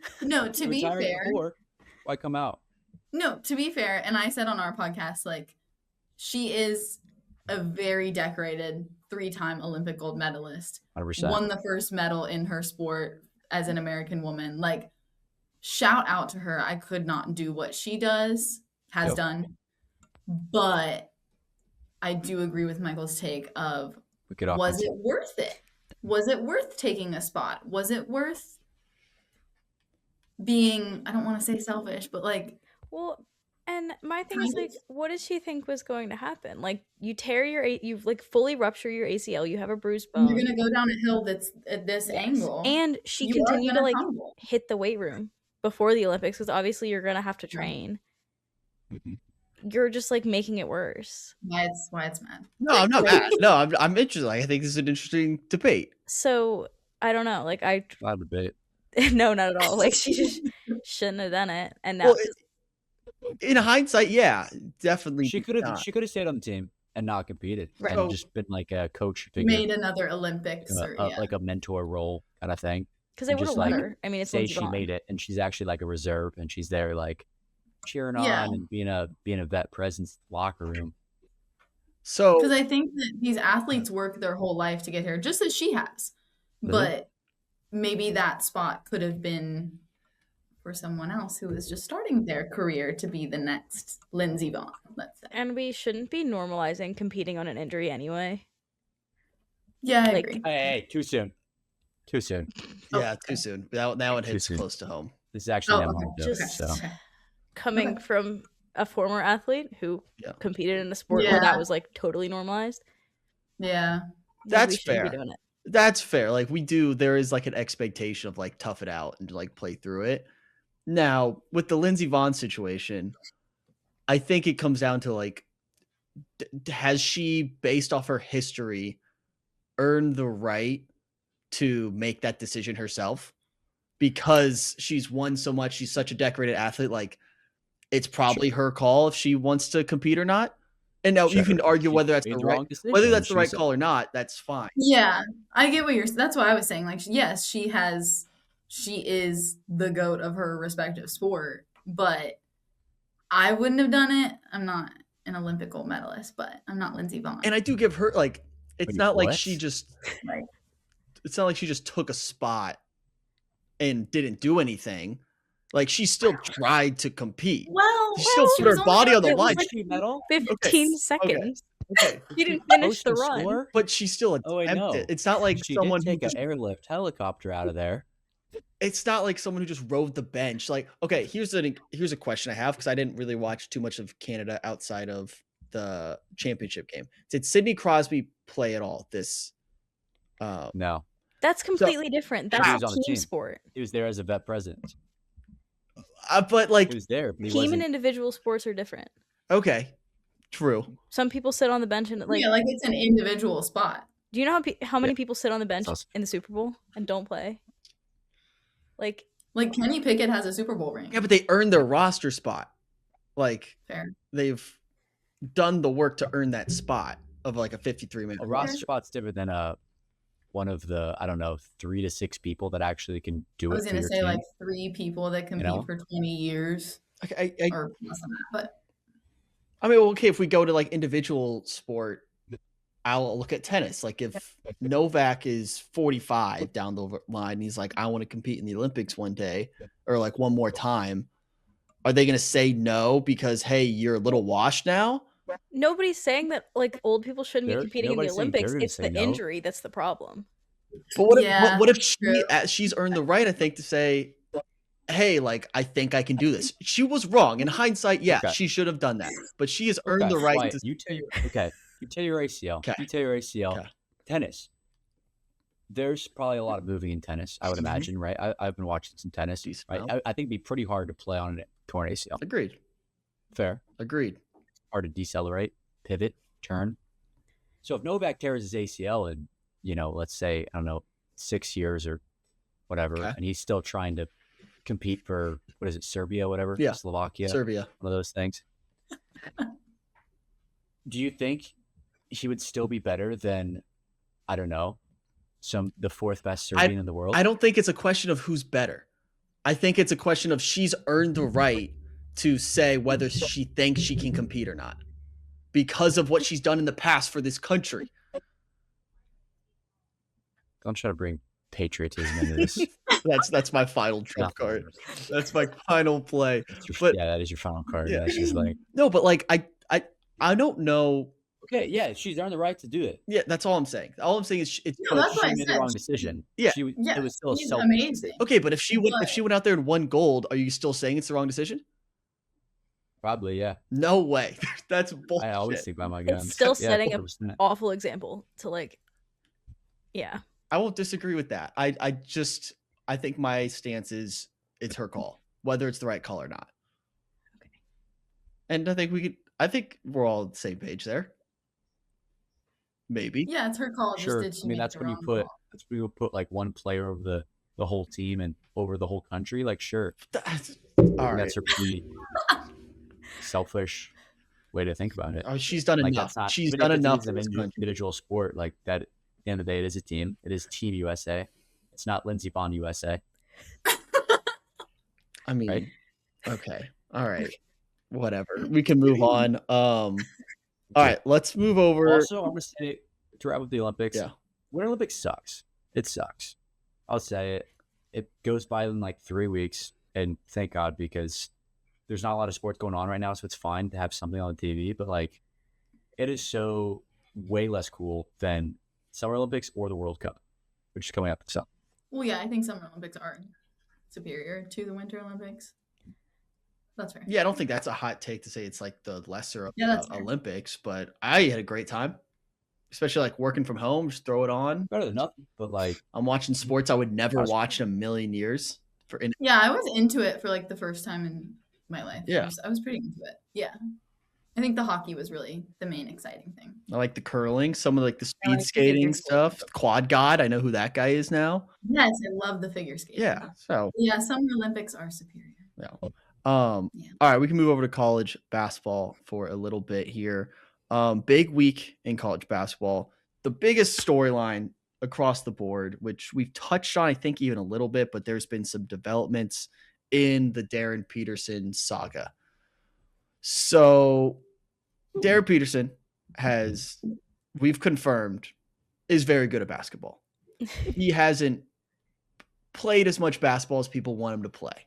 fair, before, why come out? No, to be fair, and I said on our podcast, like, she is a very decorated 3-time Olympic gold medalist. 100%. Won the first medal in her sport as an American woman. Like, shout out to her. I could not do what she has done. But I do agree with Michael's take of, was it worth it? Was it worth taking a spot? Was it worth being, I don't want to say selfish, but like, well, And my thing is like, what did she think was going to happen? Like, you tear you like fully rupture your ACL, you have a bruised bone. You're gonna go down a hill that's at this angle, and she You are continued to gonna like tumble. hit the weight room before the Olympics because obviously you're gonna have to train. You're just like making it worse. Why it's mad? No, I'm not mad. No, I'm interested. Like, I think this is an interesting debate. So I don't know. Like Not a debate. no, not at all. Like she just shouldn't have done it. And now Well, in hindsight, yeah, definitely. She could have stayed on the team and not competed, Right. and just been like a coach figure, Made another Olympics or like a mentor role kind of thing. because they and would have just, let like, her. I mean, it's Say Lindsey she Vonn. made it, and she's actually like a reserve, and she's there like cheering Yeah. on and being a vet presence in the locker room. So because I think that these athletes work their whole life to get here, just as she has. But maybe that spot could have been for someone else who was just starting their career to be the next Lindsey Vonn, let's say. And we shouldn't be normalizing competing on an injury anyway. Yeah, I Like- agree. Hey, too soon. Too soon. yeah, okay. too soon. Now it Too hits soon. close to home. This is actually Oh, now okay. home joke, Just- so Coming Okay. from a former athlete who Yeah. competed in a sport where Yeah. that was like totally normalized. Yeah. That's we shouldn't be fair. doing it. That's fair. Like, there is like an expectation of like tough it out and like play through it. Now, with the Lindsey Vonn situation, I think it comes down to like, has she, based off her history, earned the right to make that decision herself? Because she's won so much, she's such a decorated athlete. Like, it's probably her call if she wants to compete or not. And now you can Sure. argue She whether that's made the the right, wrong decision, whether and that's the right she's- call or not. That's fine. Yeah, I get what you're. That's what I was saying. Like, yes, she is the goat of her respective sport, but I wouldn't have done it. I'm not an Olympic gold medalist, but I'm not Lindsey Vonn. And I do give her like, it's Wait, not like what? she just, Right. it's not like she just took a spot and didn't do anything. Like, she still tried to compete. Well, She still she put was her only body on up the there with, line. like, She medal? 15 seconds. Okay. You didn't finish Supposed the to run. score? But she still Oh, I attempted. know. It's not like She someone did who take just, an airlift helicopter out of there. it's not like someone who just rode the bench. Like, okay, here's a question I have, because I didn't really watch too much of Canada outside of the championship game. Did Sidney Crosby play at all this? No, That's completely different. He That's was a on the team team. sport. he was there as a vet presence. But like, He was there, but he Team and wasn't. individual sports are different. okay, true. Some people sit on the bench and like. yeah, like it's an individual spot. Do you know how many people sit on the bench awesome. in the Super Bowl and don't play? Like, Like Kenny Pickett has a Super Bowl ring. Yeah, but they earned their roster spot. Like, Fair. they've done the work to earn that spot of like a 53-minute. A roster spot's different than one of the, I don't know, 3 to 6 people that actually can do I it was for gonna your say team. like 3 people that compete know? for 20 years I or less than that, but I mean, okay, if we go to like individual sport, I'll look at tennis. Like, if Novak is 45 down the line, and he's like, I want to compete in the Olympics one day or like one more time, are they going to say no because, hey, you're a little washed now? nobody's saying that like old people shouldn't be They're- competing in the nobody's saying they're Olympics. gonna It's say the no. injury that's the problem. But what if, Yeah, what if true. she's earned the right, I think, to say, hey, like, I think I can do this. She was wrong. In hindsight, yeah, Okay. she should have done that. But she has earned Okay, the right Wyatt, to. you tear your ACL. Okay. You tear your ACL. Okay. Tennis. There's probably a lot of moving in tennis, I would Mhm. imagine, right? I've been watching some tennis. Decent Right? amount. I think it'd be pretty hard to play on a torn ACL. Agreed. Fair. Agreed. Hard to decelerate, pivot, turn. So if Novak tears his ACL in, let's say, I don't know, 6 years or whatever, Okay. and he's still trying to compete for, what is it, Serbia, whatever? Yeah. Slovakia, Serbia. one of those things. Do you think he would still be better than, I don't know, the 4th best Serbian in the world? I don't think it's a question of who's better. I think it's a question of she's earned the right to say whether she thinks she can compete or not because of what she's done in the past for this country. Don't try to bring patriotism into this. That's my final trump card. That's my final play. That's your- But- yeah, that is your final card. Yeah. Yeah, she's like, No, but like I don't know. okay, yeah, she's earned the right to do it. Yeah, that's all I'm saying. All I'm saying is it's No, that's what I She made the said. wrong decision. Yeah. Yeah, It was still a she's selfish amazing. decision. okay. But if she went But- out there and won gold, are you still saying it's the wrong decision? Probably, yeah. No way. That's I bullshit. always stick by my guns. It's still Yeah, setting an 100%. awful example to like, yeah. I won't disagree with that. I think my stance is it's her call, whether it's the right call or not. Okay. And I think we're all on the same page there. Maybe. Yeah, it's her call. Sure. Just did she I mean, make that's the when you wrong put call? that's when you put like one player over the whole team and over the whole country. Like, sure. That's, I all think right. that's a pretty selfish way to think about it. Oh, she's done Like, enough. that's not. She's Even done if it enough is for an this country. individual sport, like that. At the end of the day, it is a team. It is Team USA. It's not Lindsey Vonn USA. I mean, Right? okay. All right. Whatever. We can move on. All right, let's move over. Also, I'm gonna say to wrap up the Olympics. Yeah. Winter Olympics sucks. It sucks. I'll say it. It goes by in like 3 weeks, and thank God, because there's not a lot of sports going on right now, so it's fine to have something on TV. But like, it is so way less cool than Summer Olympics or the World Cup, which is coming up. So Well, yeah, I think Summer Olympics are superior to the Winter Olympics. That's fair. Yeah, I don't think that's a hot take to say it's like the lesser of Yeah, that's the fair. Olympics, but I had a great time, especially like working from home. Just throw it on. better than nothing. But like, I'm watching sports I would never Awesome. watch in a million years. Yeah, I was into it for like the first time in my life. Yeah. I was pretty into it. Yeah. I think the hockey was really the main exciting thing. I like the curling, some of like the I speed like the skating figure skating. stuff. Quad God, I know who that guy is now. Yes, I love the figure skating. Yeah, so Yeah, Summer Olympics are superior. yeah. Yeah. All right, we can move over to college basketball for a little bit here. Big week in college basketball. The biggest storyline across the board, which we've touched on, I think, even a little bit, but there's been some developments in the Darren Peterson saga. So Darren Peterson we've confirmed, is very good at basketball. He hasn't played as much basketball as people want him to play.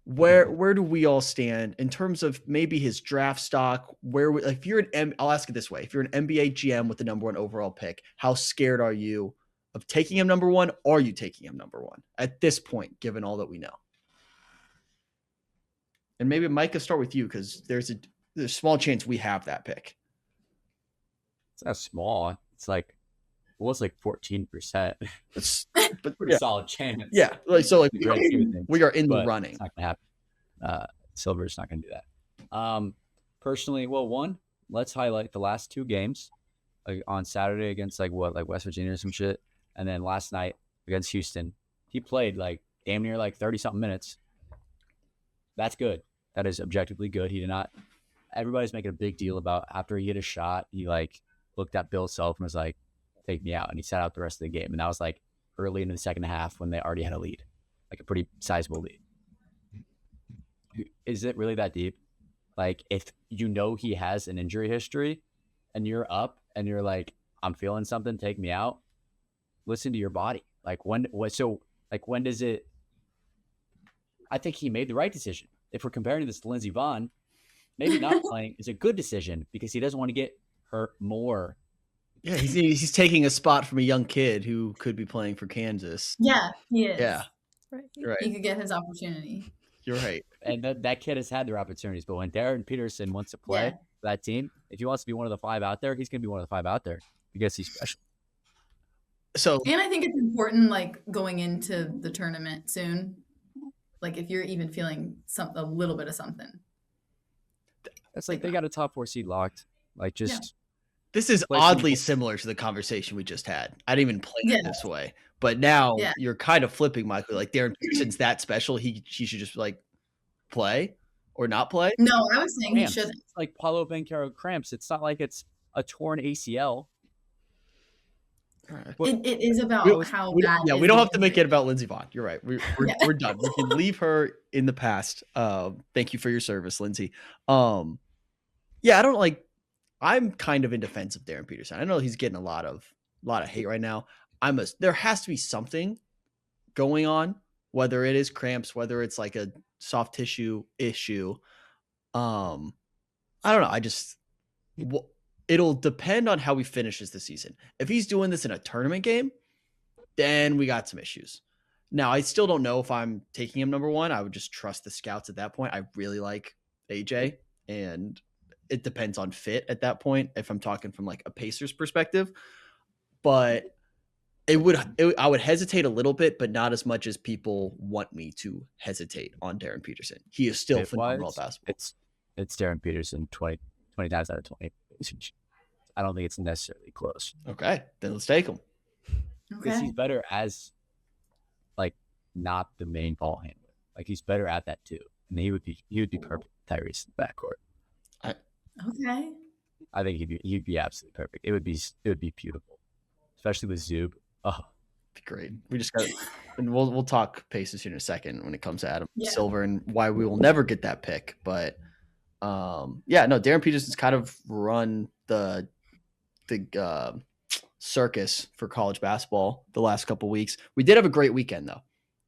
Where do we all stand in terms of maybe his draft stock? If you're I'll ask it this way: if you're an NBA GM with the number 1 overall pick, how scared are you of taking him number 1? Are you taking him number 1 at this point, given all that we know? And maybe Mike, I'll start with you because there's a small chance we have that pick. it's not small. It's like, well, it's like 14%. But Pretty solid chance. Yeah, so In the grand scheme of things. we are in the But running. It's not gonna happen. Silver's not gonna do that. Personally, well, one, let's highlight the last 2 games, like on Saturday against like West Virginia or some shit, and then last night against Houston. He played like damn near like 30-something minutes. That's good. That is objectively good. He did not. Everybody's making a big deal about after he hit a shot, he like looked at Bill Self and was like, "Take me out," and he sat out the rest of the game. And that was like early into the second half when they already had a lead, like a pretty sizable lead. Is it really that deep? Like, if you know he has an injury history and you're up and you're like, "I'm feeling something, take me out," listen to your body. Like, when does it? I think he made the right decision. If we're comparing this to Lindsey Vonn, maybe not playing is a good decision because he doesn't want to get hurt more. Yeah, he's taking a spot from a young kid who could be playing for Kansas. Yeah, he is. Yeah, Right. you're right. He could get his opportunity. You're right. And that kid has had their opportunities. But when Darren Peterson wants to play for that team, if he wants to be one of the 5 out there, he's going to be one of the 5 out there because he's special. So, And I think it's important, like going into the tournament soon. Like if you're even feeling a little bit of something. That's like they got a top 4 seed locked. Like just this is Like, oddly he- similar to the conversation we just had. I didn't even play it Yeah. this way, but now Yeah. you're kind of flipping, Michael. Like Darren Peterson's that special. He should just like play or not play. No, I was saying he cramps. shouldn't. It's like Paulo Banchero cramps. It's not like it's a torn ACL. But It is about how We, bad. yeah, is we don't the have to make injury. it about Lindsey Vonn. You're right. We're done. We can leave her in the past. Thank you for your service, Lindsey. Yeah, I don't like. I'm kind of in defense of Darren Peterson. I know he's getting a lot of hate right now. There has to be something going on, whether it is cramps, whether it's like a soft tissue issue. I don't know. It'll depend on how he finishes the season. If he's doing this in a tournament game, then we got some issues. Now, I still don't know if I'm taking him number 1. I would just trust the scouts at that point. I really like AJ, and it depends on fit at that point. If I'm talking from like a Pacers perspective, but I would hesitate a little bit, but not as much as people want me to hesitate on Darren Peterson. He is still phenomenal at basketball. It's Darren Peterson 20 times out of 20. I don't think it's necessarily close. Okay, then let's take him. Because he's better as like not the main ball handler. Like he's better at that too. And he would be perfect with Tyrese in the backcourt. Okay. I think he'd be absolutely perfect. It would be beautiful. Especially with Zub. Oh, great. We just got, and we'll talk Pacers here in a second when it comes to Adam Yeah. Silver and why we will never get that pick. But Darren Peterson's kind of run the circus for college basketball the last couple weeks. We did have a great weekend though,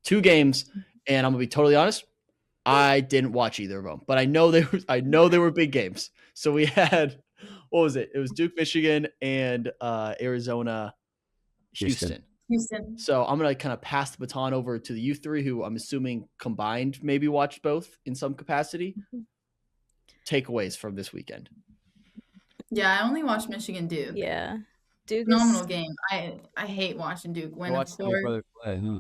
2 games, and I'm gonna be totally honest, I didn't watch either of them, but I know they were big games. So we had, what was it? It was Duke, Michigan, and Arizona, Houston. So I'm going to kind of pass the baton over to the you three, who I'm assuming combined maybe watched both in some capacity. Takeaways from this weekend. Yeah, I only watched Michigan Duke. Yeah. Duke Phenomenal game. I hate watching Duke win. Watch the big brother play. Huh?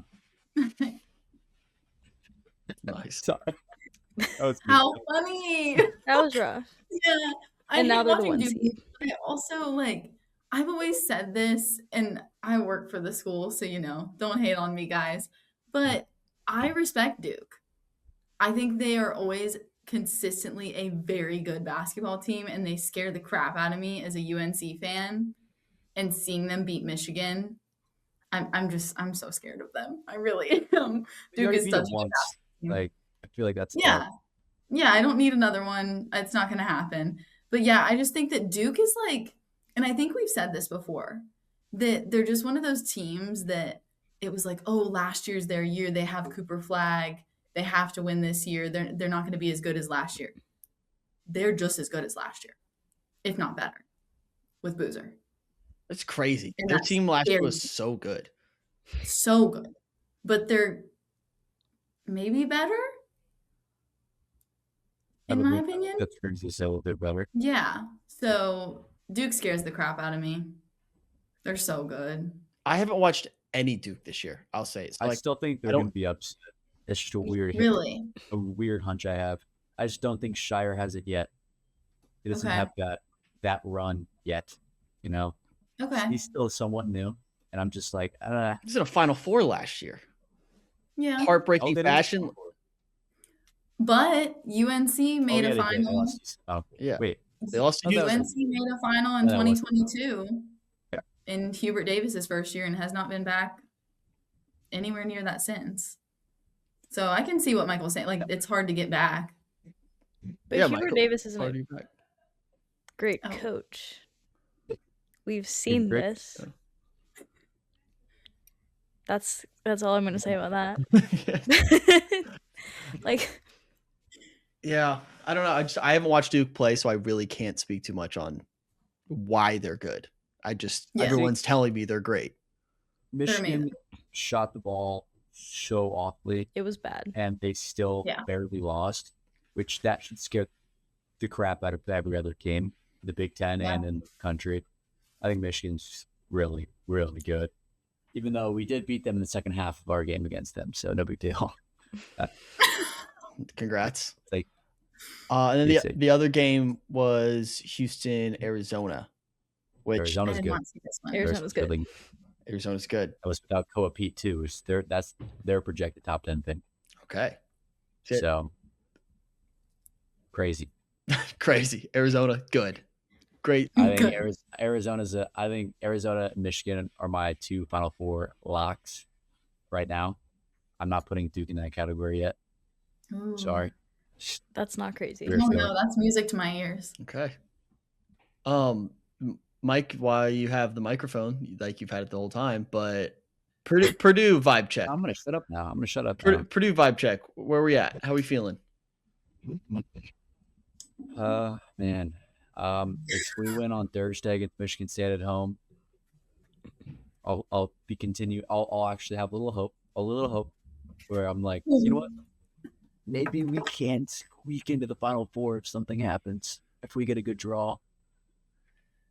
Nice. Sorry. How funny. That was rough. Yeah. And now they're the one Duke. seed. I also I've always said this, and I work for the school, so don't hate on me, guys. But I respect Duke. I think they are always consistently a very good basketball team, and they scare the crap out of me as a UNC fan. And seeing them beat Michigan, I'm so scared of them. I really am. Duke is such a good team. Like, I feel like that's yeah. I don't need another one. It's not going to happen. But yeah, I just think that Duke is and I think we've said this before, that they're just one of those teams that it was like, oh, last year's their year. They have Cooper Flag. They have to win this year. They're not going to be as good as last year. They're just as good as last year, if not better, with Boozer. That's crazy. And their team last year was so good. So good. But they're maybe better, in my opinion. That's crazy to say a little bit better. Yeah. So Duke scares the crap out of me. They're so good. I haven't watched any Duke this year, I'll say. I still think they're going to be upset. It's just a weird hunch I have. I just don't think Shire has it yet. He doesn't have that run yet, Okay. He's still somewhat new, and I'm just like, he was in a Final Four last year. Yeah. Heartbreaking fashion. But UNC made a final. Yeah. Wait. They lost to UNC made a final in 2022 in Hubert Davis's first year and has not been back anywhere near that since. So I can see what Michael's saying. It's hard to get back. But Hubert Davis isn't a great coach. We've seen this. That's all I'm going to say about that. Yeah, I don't know. I haven't watched Duke play, so I really can't speak too much on why they're good. Everyone's telling me they're great. Michigan shot the ball so awfully. It was bad. And they still barely lost, which that should scare the crap out of every other team, the Big Ten and in the country. I think Michigan's really, really good, even though we did beat them in the second half of our game against them. So no big deal. Congrats. And then the other game was Houston, Arizona, which Arizona's good. Arizona's good. Arizona's good. That was without Koa Pete too. That's their projected top 10 pick. Okay. So crazy. Crazy. Arizona, good. Great. I think Arizona and Michigan are my 2 Final Four locks right now. I'm not putting Duke in that category yet. Ooh. Sorry. That's not crazy. No, that's music to my ears. Okay. Mike, while you have the microphone, like you've had it the whole time, but Purdue vibe check. I'm gonna shut up now. Purdue vibe check. Where are we at? How are we feeling? Man. If we win on Thursday against Michigan State at home, I'll actually have a little hope where I'm like, you know what? maybe we can squeak into the Final Four if something happens, if we get a good draw.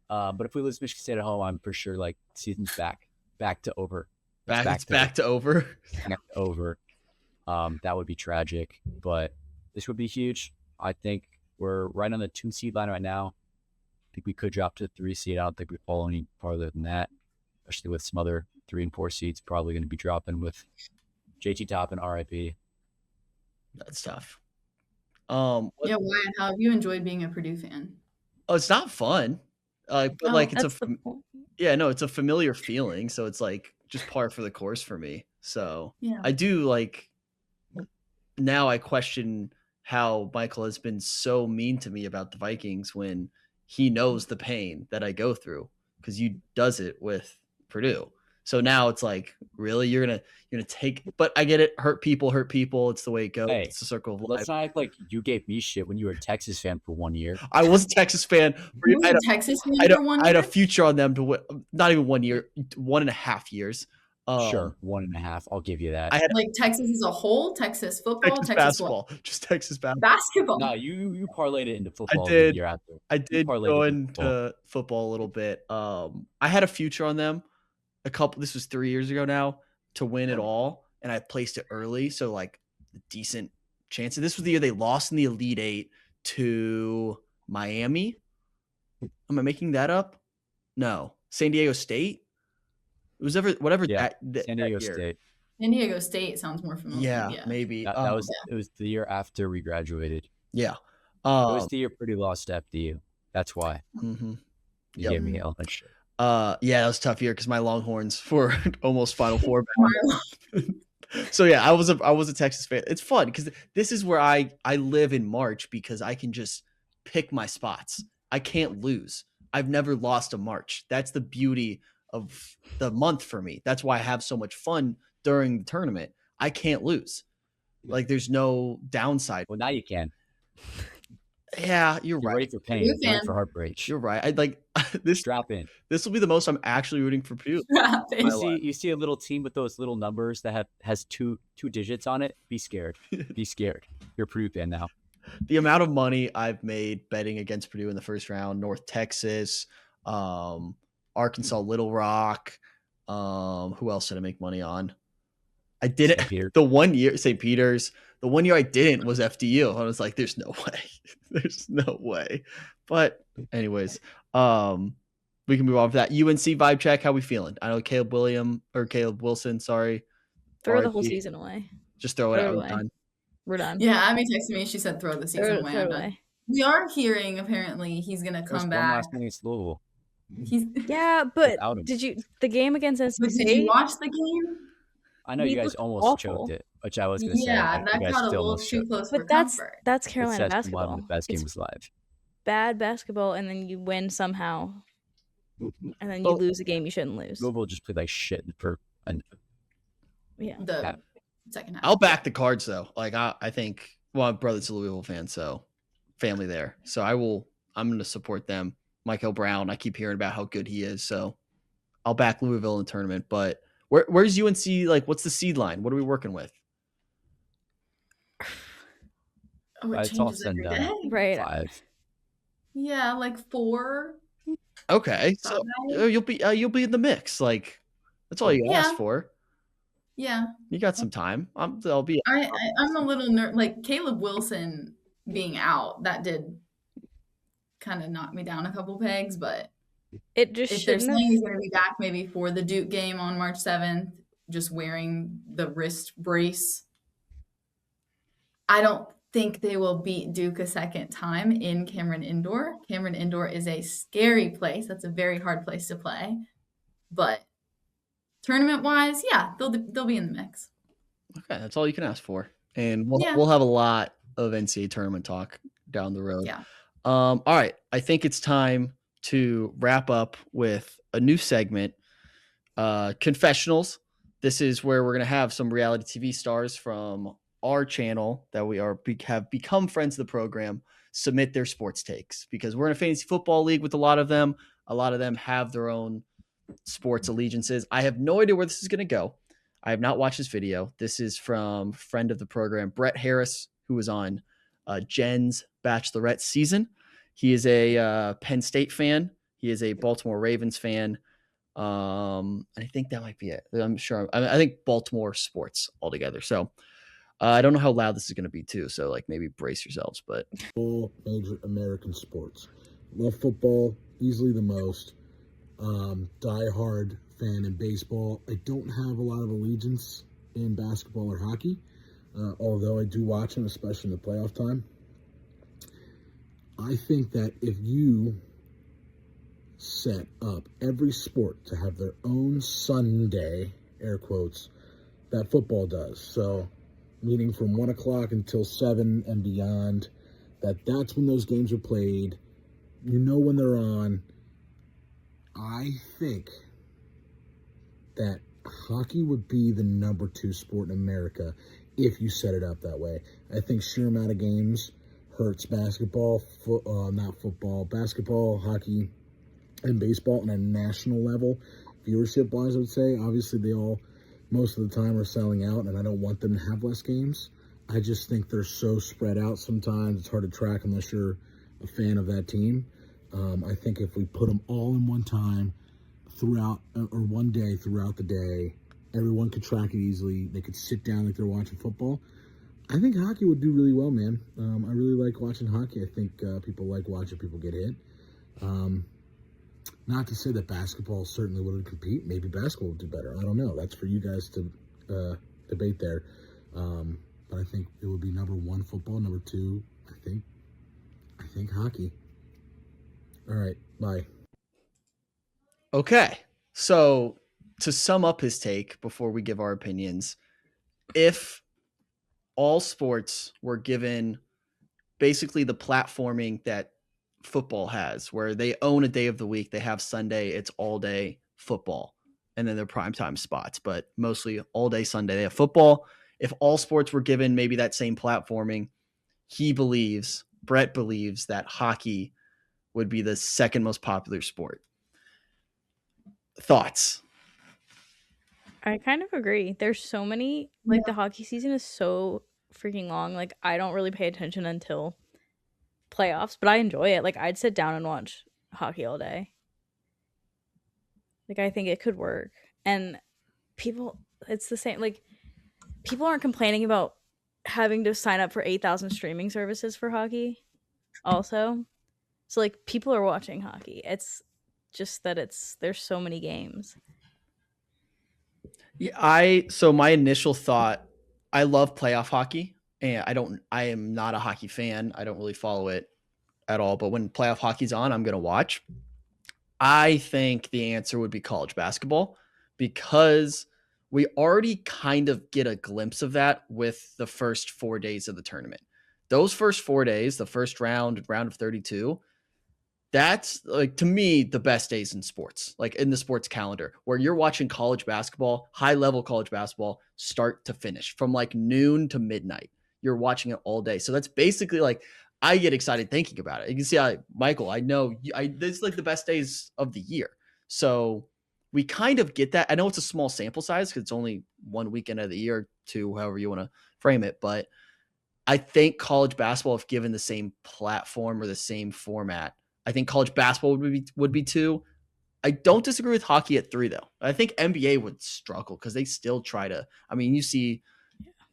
But if we lose Michigan State at home, I'm for sure like season's back to over. Back to over. Back to over. That would be tragic, but this would be huge. I think we're right on the 2 seed line right now. I think we could drop to the 3 seed. I don't think we fall any farther than that, especially with some other 3 and 4 seeds probably going to be dropping with JT Top and RIP. That's tough. Yeah, Wyatt, how have you enjoyed being a Purdue fan? Oh, it's not fun. But like it's That's the point. it's a familiar feeling, so it's like just par for the course for me. So Yeah. I do like now I question how Michael has been so mean to me about the Vikings when he knows the pain that I go through because you does it with Purdue. So now it's like, really, you're gonna take, but I get it. Hurt people. It's the way it goes. Hey, it's the circle of life. Let's not act like you gave me shit when you were a Texas fan for 1 year. I was a Texas fan. You were a Texas fan for 1 year? I had a future on them to win, not even 1 year, 1.5 years. Sure, 1.5. I'll give you that. I had like Texas as a whole, Texas football, Texas basketball, just Texas basketball. Basketball. No, you parlayed it into football. I did. The year after. I did go into football a little bit. I had a future on them. This was 3 years ago now, to win it all, and I placed it early, so like a decent chance. And this was the year they lost in the Elite Eight to Miami. Am I making that up? No, San Diego State. It was whatever. Yeah, that San Diego that year. State. San Diego State sounds more familiar. Yeah, maybe. That was it. Was the year after we graduated. Yeah. It was the year Purdue lost to FDU. That's why. Mm-hmm. You gave me hell. Shit. Yeah, that was a tough year because my Longhorns were almost Final Four. So yeah, I was a Texas fan. It's fun because this is where I live in March because I can just pick my spots. I can't lose. I've never lost a March. That's the beauty of the month for me. That's why I have so much fun during the tournament. I can't lose. Like there's no downside. Well, now you can. Yeah, you're right. Ready for pain. You're ready for heartbreak. You're right. I'd like this. Strap in. This will be the most I'm actually rooting for Purdue. You see a little team with those little numbers that has two digits on it. Be scared. Be scared. You're a Purdue fan now. The amount of money I've made betting against Purdue in the first round, North Texas, Arkansas, Little Rock. Who else did I make money on? I did it the 1 year, St. Peter's. The 1 year I didn't was FDU. I was like, there's no way. There's no way. But anyways, we can move on for that. UNC vibe check. How we feeling? I know Caleb Wilson, sorry. Throw the whole season away. Just throw it out. We're done. Yeah, Abby texted me. She said throw the season away. We are hearing apparently he's going to come back. One last thing against Louisville. But the game against NC State? Did you watch the game? I know you guys almost choked it, which I was going to say. Yeah, that got a little too close for comfort. That's Carolina basketball. One of the best games live. Bad basketball, and then you win somehow, and then you lose a game you shouldn't lose. Louisville just played like shit for the second half. I'll back the Cards though. Like I think, my brother's a Louisville fan, so family there. So I'm going to support them. Michael Brown, I keep hearing about how good he is, so I'll back Louisville in the tournament, but. Where's UNC? Like, what's the seed line? What are we working with? It's all said and done. Right. 5. Yeah, like 4. Okay, so you'll be in the mix. Like, that's all you ask for. Yeah, you got some time. I'm a little like Caleb Wilson being out. That did kind of knock me down a couple pegs, but. It just if they're saying he's going to be back maybe for the Duke game on March 7th, just wearing the wrist brace. I don't think they will beat Duke a second time in Cameron Indoor. Cameron Indoor is a scary place. That's a very hard place to play. But tournament-wise, yeah, they'll be in the mix. Okay, that's all you can ask for. And we'll have a lot of NCAA tournament talk down the road. Yeah. All right, I think it's time to wrap up with a new segment, Confessionals. This is where we're going to have some reality TV stars from our channel that have become friends of the program submit their sports takes, because we're in a fantasy football league with a lot of them. A lot of them have their own sports allegiances. I have no idea where this is going to go. I have not watched this video. This is from friend of the program, Brett Harris, who was on Jen's Bachelorette season. He is a Penn State fan. He is a Baltimore Ravens fan. I think that might be it. I'm sure. I think Baltimore sports altogether. So I don't know how loud this is going to be too. So like maybe brace yourselves. But all major American sports. Love football, easily the most. Die-hard fan in baseball. I don't have a lot of allegiance in basketball or hockey, although I do watch them, especially in the playoff time. I think that if you set up every sport to have their own Sunday, air quotes, that football does. So, meaning from 1 o'clock until 7 and beyond, that's when those games are played. You know when they're on. I think that hockey would be the number 2 sport in America if you set it up that way. I think sheer amount of games hurts basketball, basketball, hockey, and baseball on a national level. Viewership-wise, I would say, obviously they all, most of the time, are selling out, and I don't want them to have less games. I just think they're so spread out sometimes. It's hard to track unless you're a fan of that team. I think if we put them all in one time throughout, or one day throughout the day, everyone could track it easily. They could sit down like they're watching football. I think hockey would do really well, man. I really like watching hockey. I think people like watching people get hit. Not to say that basketball certainly wouldn't compete. Maybe basketball would do better. I don't know. That's for you guys to debate there. But I think it would be number 1 football, number 2, I think hockey. All right, bye. okay. So to sum up his take before we give our opinions, if all sports were given basically the platforming that football has, where they own a day of the week, they have Sunday, it's all day football, and then their primetime spots, but mostly all day Sunday, they have football. If all sports were given maybe that same platforming, Brett believes that hockey would be the second most popular sport. Thoughts? I kind of agree. There's so many, like the hockey season is so freaking long. Like I don't really pay attention until playoffs, but I enjoy it. Like I'd sit down and watch hockey all day. Like I think it could work. And people, it's the same. Like people aren't complaining about having to sign up for 8,000 streaming services for hockey also. So like people are watching hockey. It's just that there's so many games. Yeah, so my initial thought, I love playoff hockey, and I am not a hockey fan. I don't really follow it at all, but when playoff hockey's on, I'm going to watch. I think the answer would be college basketball, because we already kind of get a glimpse of that with the first 4 days of the tournament. Those first 4 days, the first round of 32, that's like, to me, the best days in sports, like in the sports calendar, where you're watching college basketball, high level college basketball, start to finish from like noon to midnight. You're watching it all day. So that's basically like, I get excited thinking about it. You can see, Michael, I know this is like the best days of the year. So we kind of get that. I know it's a small sample size because it's only 1 weekend of the year, 2, however you want to frame it. But I think college basketball, if given the same platform or the same format, I think college basketball would be 2. I don't disagree with hockey at 3 though. I think NBA would struggle because they still try to. I mean, you see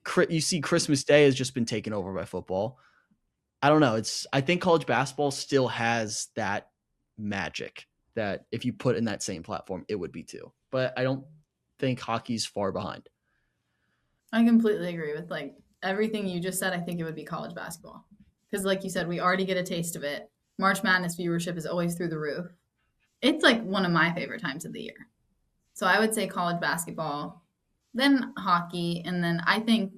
Christmas Day has just been taken over by football. I don't know. I think college basketball still has that magic that if you put in that same platform, it would be 2. But I don't think hockey's far behind. I completely agree with like everything you just said. I think it would be college basketball because, like you said, we already get a taste of it. March Madness viewership is always through the roof. It's like one of my favorite times of the year. So I would say college basketball, then hockey, and then I think,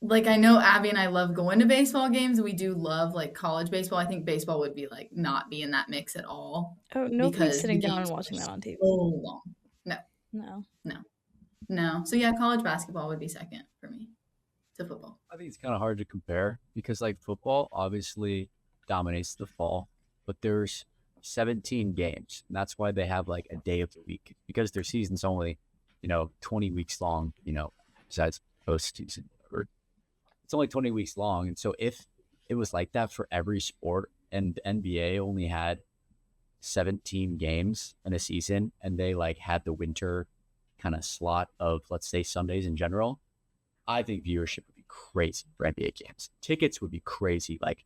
like, I know Abby and I love going to baseball games. We do love like college baseball. I think baseball would be like not be in that mix at all. Oh, nobody's because sitting the down and games watching are that on TV. So long. No. So yeah, college basketball would be second for me to football. I think it's kind of hard to compare because like football obviously dominates the fall, but there's 17 games. And that's why they have like a day of the week because their season's only, 20 weeks long, besides postseason. it's only 20 weeks long. And so if it was like that for every sport and the NBA only had 17 games in a season and they like had the winter kind of slot of, let's say, Sundays in general, I think viewership would be crazy for NBA games. Tickets would be crazy. Like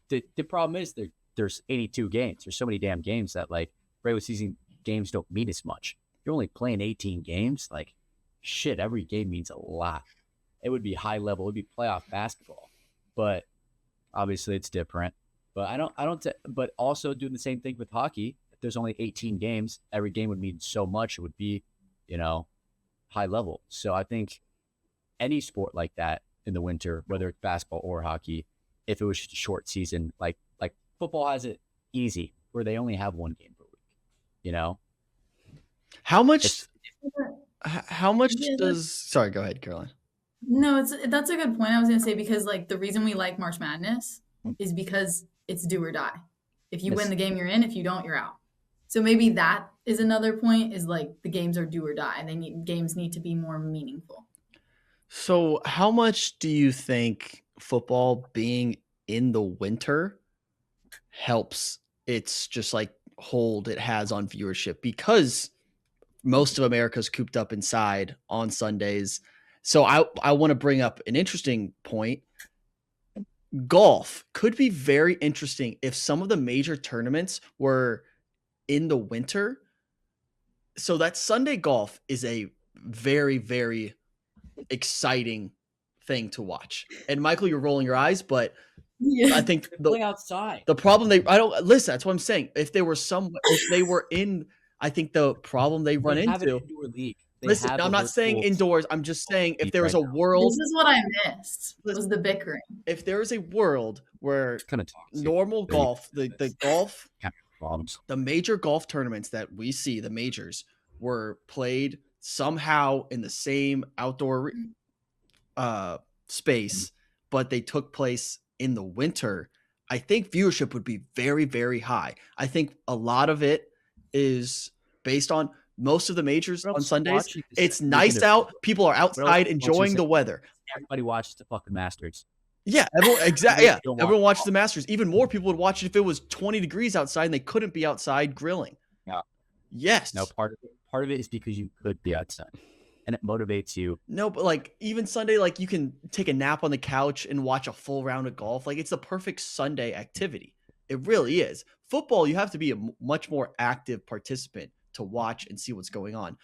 the problem is there's 82 games. There's so many damn games that like regular season games don't mean as much. You're only playing 18 games. Like shit, every game means a lot. It would be high level. It would be playoff basketball, but obviously it's different. But but also doing the same thing with hockey. If there's only 18 games, every game would mean so much. It would be, high level. So I think any sport like that in the winter, whether it's basketball or hockey, if it was just a short season, like football has it easy where they only have one game per week. How much? Yeah, does? Sorry, go ahead, Caroline. No, that's a good point. I was gonna say because like the reason we like March Madness is because it's do or die. If you win the game, you're in. If you don't, you're out. So maybe that is another point. Is like the games are do or die. Games need to be more meaningful. So, how much do you think football being in the winter helps its just like hold it has on viewership? Because most of America's cooped up inside on Sundays. So I want to bring up an interesting point. Golf could be very interesting if some of the major tournaments were in the winter. So that Sunday golf is a very, very exciting thing to watch. And Michael, you're rolling your eyes, but Yeah. I think Play outside. the problem I don't listen. That's what I'm saying. If they were in, I think the problem they run have an into. indoor league. Listen, I'm not saying indoors. I'm just saying if there was a world. This is what I missed. Was the bickering. If there is a world where kind of toxic. normal golf, the golf, Problems. the major golf tournaments that we see, the majors, were played somehow in the same outdoor space, but they took place in the winter, I think viewership would be very, very high. I think a lot of it is based on most of the majors on Sundays. It's nice out. People are outside enjoying the weather. Everybody watches the fucking Masters. Yeah, exactly. Yeah, everyone watches the Masters. Even more people would watch it if it was 20 degrees outside and they couldn't be outside grilling. Yeah. Yes. No, part of it is because you could be outside, and it motivates you. No, but like even Sunday, like you can take a nap on the couch and watch a full round of golf. Like it's the perfect Sunday activity. It really is. Football, you have to be a much more active participant to watch and see what's going on.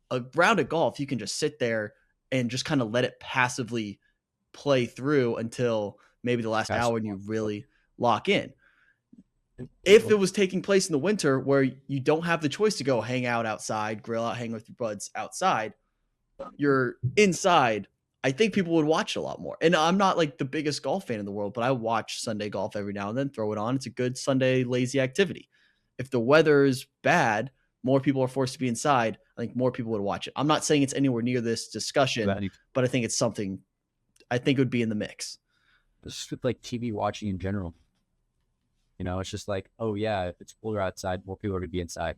A round of golf, you can just sit there and just kind of let it passively play through until maybe the last hour and you really lock in. If it was taking place in the winter where you don't have the choice to go hang out outside, grill out, hang with your buds outside, you're inside, I think people would watch it a lot more. And I'm not like the biggest golf fan in the world, but I watch Sunday golf every now and then, throw it on. It's a good Sunday lazy activity. If the weather is bad, more people are forced to be inside, I think more people would watch it. I'm not saying it's anywhere near this discussion, but I think it's something I think it would be in the mix. It's just like TV watching in general. It's just like, oh yeah, if it's cooler outside, more people are going to be inside.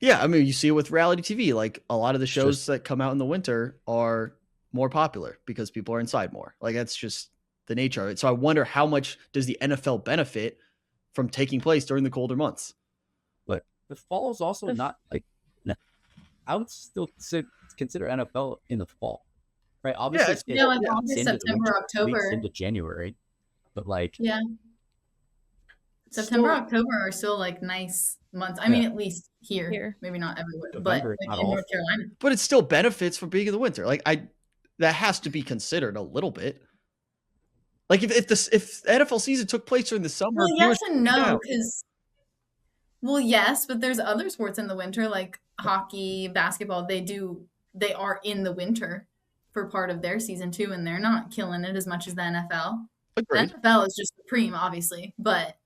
Yeah, I mean, you see it with reality TV. Like a lot of the shows that come out in the winter are more popular because people are inside more. Like that's just the nature of it. So I wonder how much does the NFL benefit from taking place during the colder months? But the fall is also not like. I would still consider NFL in the fall, right? Obviously, like August, September, October, into January, but like September, October are still like nice months. I mean, at least here, maybe not everywhere, November, but like in North Carolina. But it still benefits from being in the winter. Like that has to be considered a little bit. Like if NFL season took place during the summer, well, yes and no, because yes, but there's other sports in the winter like hockey, basketball. They are in the winter for part of their season too, and they're not killing it as much as the NFL. Agreed. The NFL is just supreme, obviously, but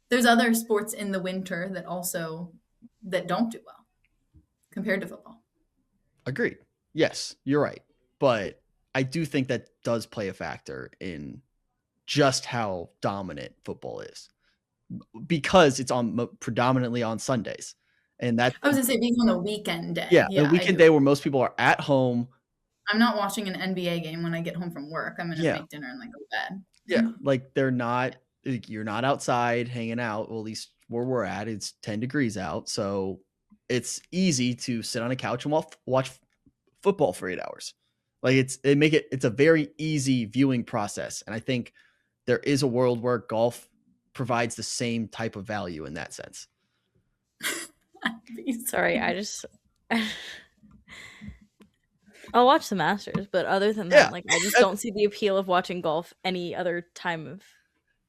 there's other sports in the winter that don't do well compared to football. Agreed. Yes, you're right. But I do think that does play a factor in just how dominant football is because it's predominantly on Sundays. And that I was going to say being on a weekend day. Yeah, a weekend day where most people are at home I'm not watching an NBA game when I get home from work. I'm gonna Yeah. make dinner and like go to bed. Yeah, like you're not outside hanging out. Well, at least where we're at, it's 10 degrees out, so it's easy to sit on a couch and watch football for 8 hours. Like it's a very easy viewing process, and I think there is a world where golf provides the same type of value in that sense. Sorry, I'll watch the Masters, but other than that, like I just don't see the appeal of watching golf any other time of.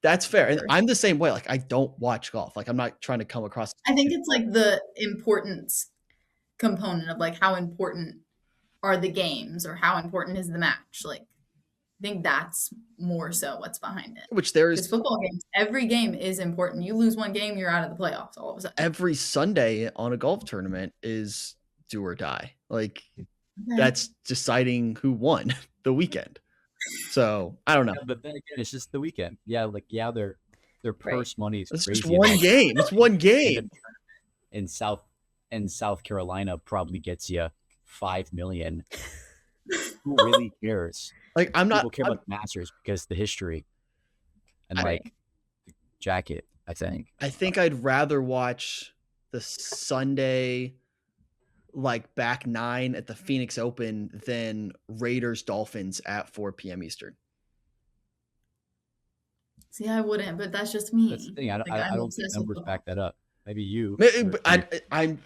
That's fair, and I'm the same way. Like I don't watch golf. Like I'm not trying to come across. I think it's like the importance component of like how important are the games or how important is the match. Like I think that's more so what's behind it. Which there Because is football games, every game is important. You lose one game, you're out of the playoffs all of a sudden. every Sunday on a golf tournament is do or die. Like that's deciding who won the weekend. So I don't know. Yeah, but then again, it's just the weekend. Yeah, like their purse money is It's crazy. just one game. It's one game. In South Carolina probably gets you $5 million. Who really cares? Like People care about the Masters because the history and the jacket. I think I'd rather watch the Sunday like back 9 at the Phoenix Open than Raiders Dolphins at 4 p.m. Eastern. See, I wouldn't, but that's just me. That's the thing. I don't think numbers back that up. Maybe you.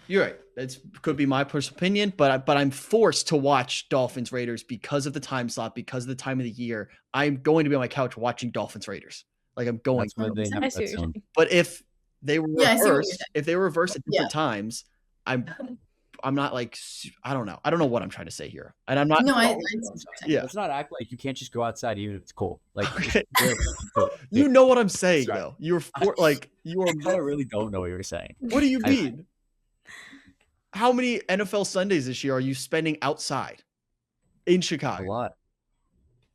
You're right. It could be my personal opinion, but I'm forced to watch Dolphins Raiders because of the time slot, because of the time of the year. I'm going to be on my couch watching Dolphins Raiders. Like I'm going. That's what they have that zone. But if they were reversed, at different times, I'm not like I don't know what I'm trying to say here, and I'm not. No, Let's not act like you can't just go outside even if it's cold. Like you know what I'm saying though. You are. I really don't know what you're saying. What do you mean? How many NFL Sundays this year are you spending outside in Chicago? A lot.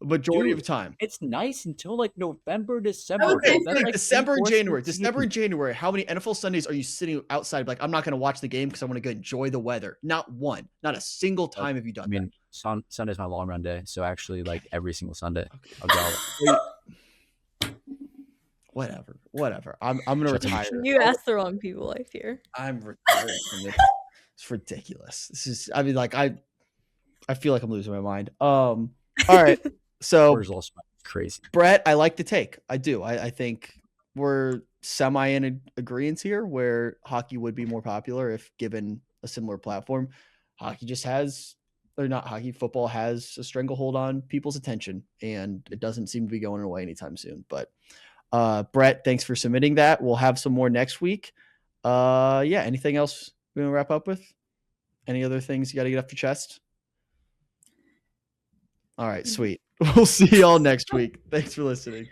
Majority of the time. It's nice until like November, December. That's like December and January. December and January. How many NFL Sundays are you sitting outside? Like, I'm not going to watch the game because I want to go enjoy the weather. Not one. Not a single time have you done that. Sunday's my long run day. So actually, like every single Sunday, I'll go. Whatever. I'm going to retire. You asked the wrong people, I fear. I'm retiring from this. It's ridiculous. This is, I mean, like, I feel like I'm losing my mind. All right. So crazy. Brett, I like the take. I do. I think we're semi in agreement here where hockey would be more popular if given a similar platform. Football has a stranglehold on people's attention, and it doesn't seem to be going away anytime soon. But Brett, thanks for submitting that. We'll have some more next week. Anything else we want to wrap up with? Any other things you got to get off your chest? All right, sweet. We'll see y'all next week. Thanks for listening.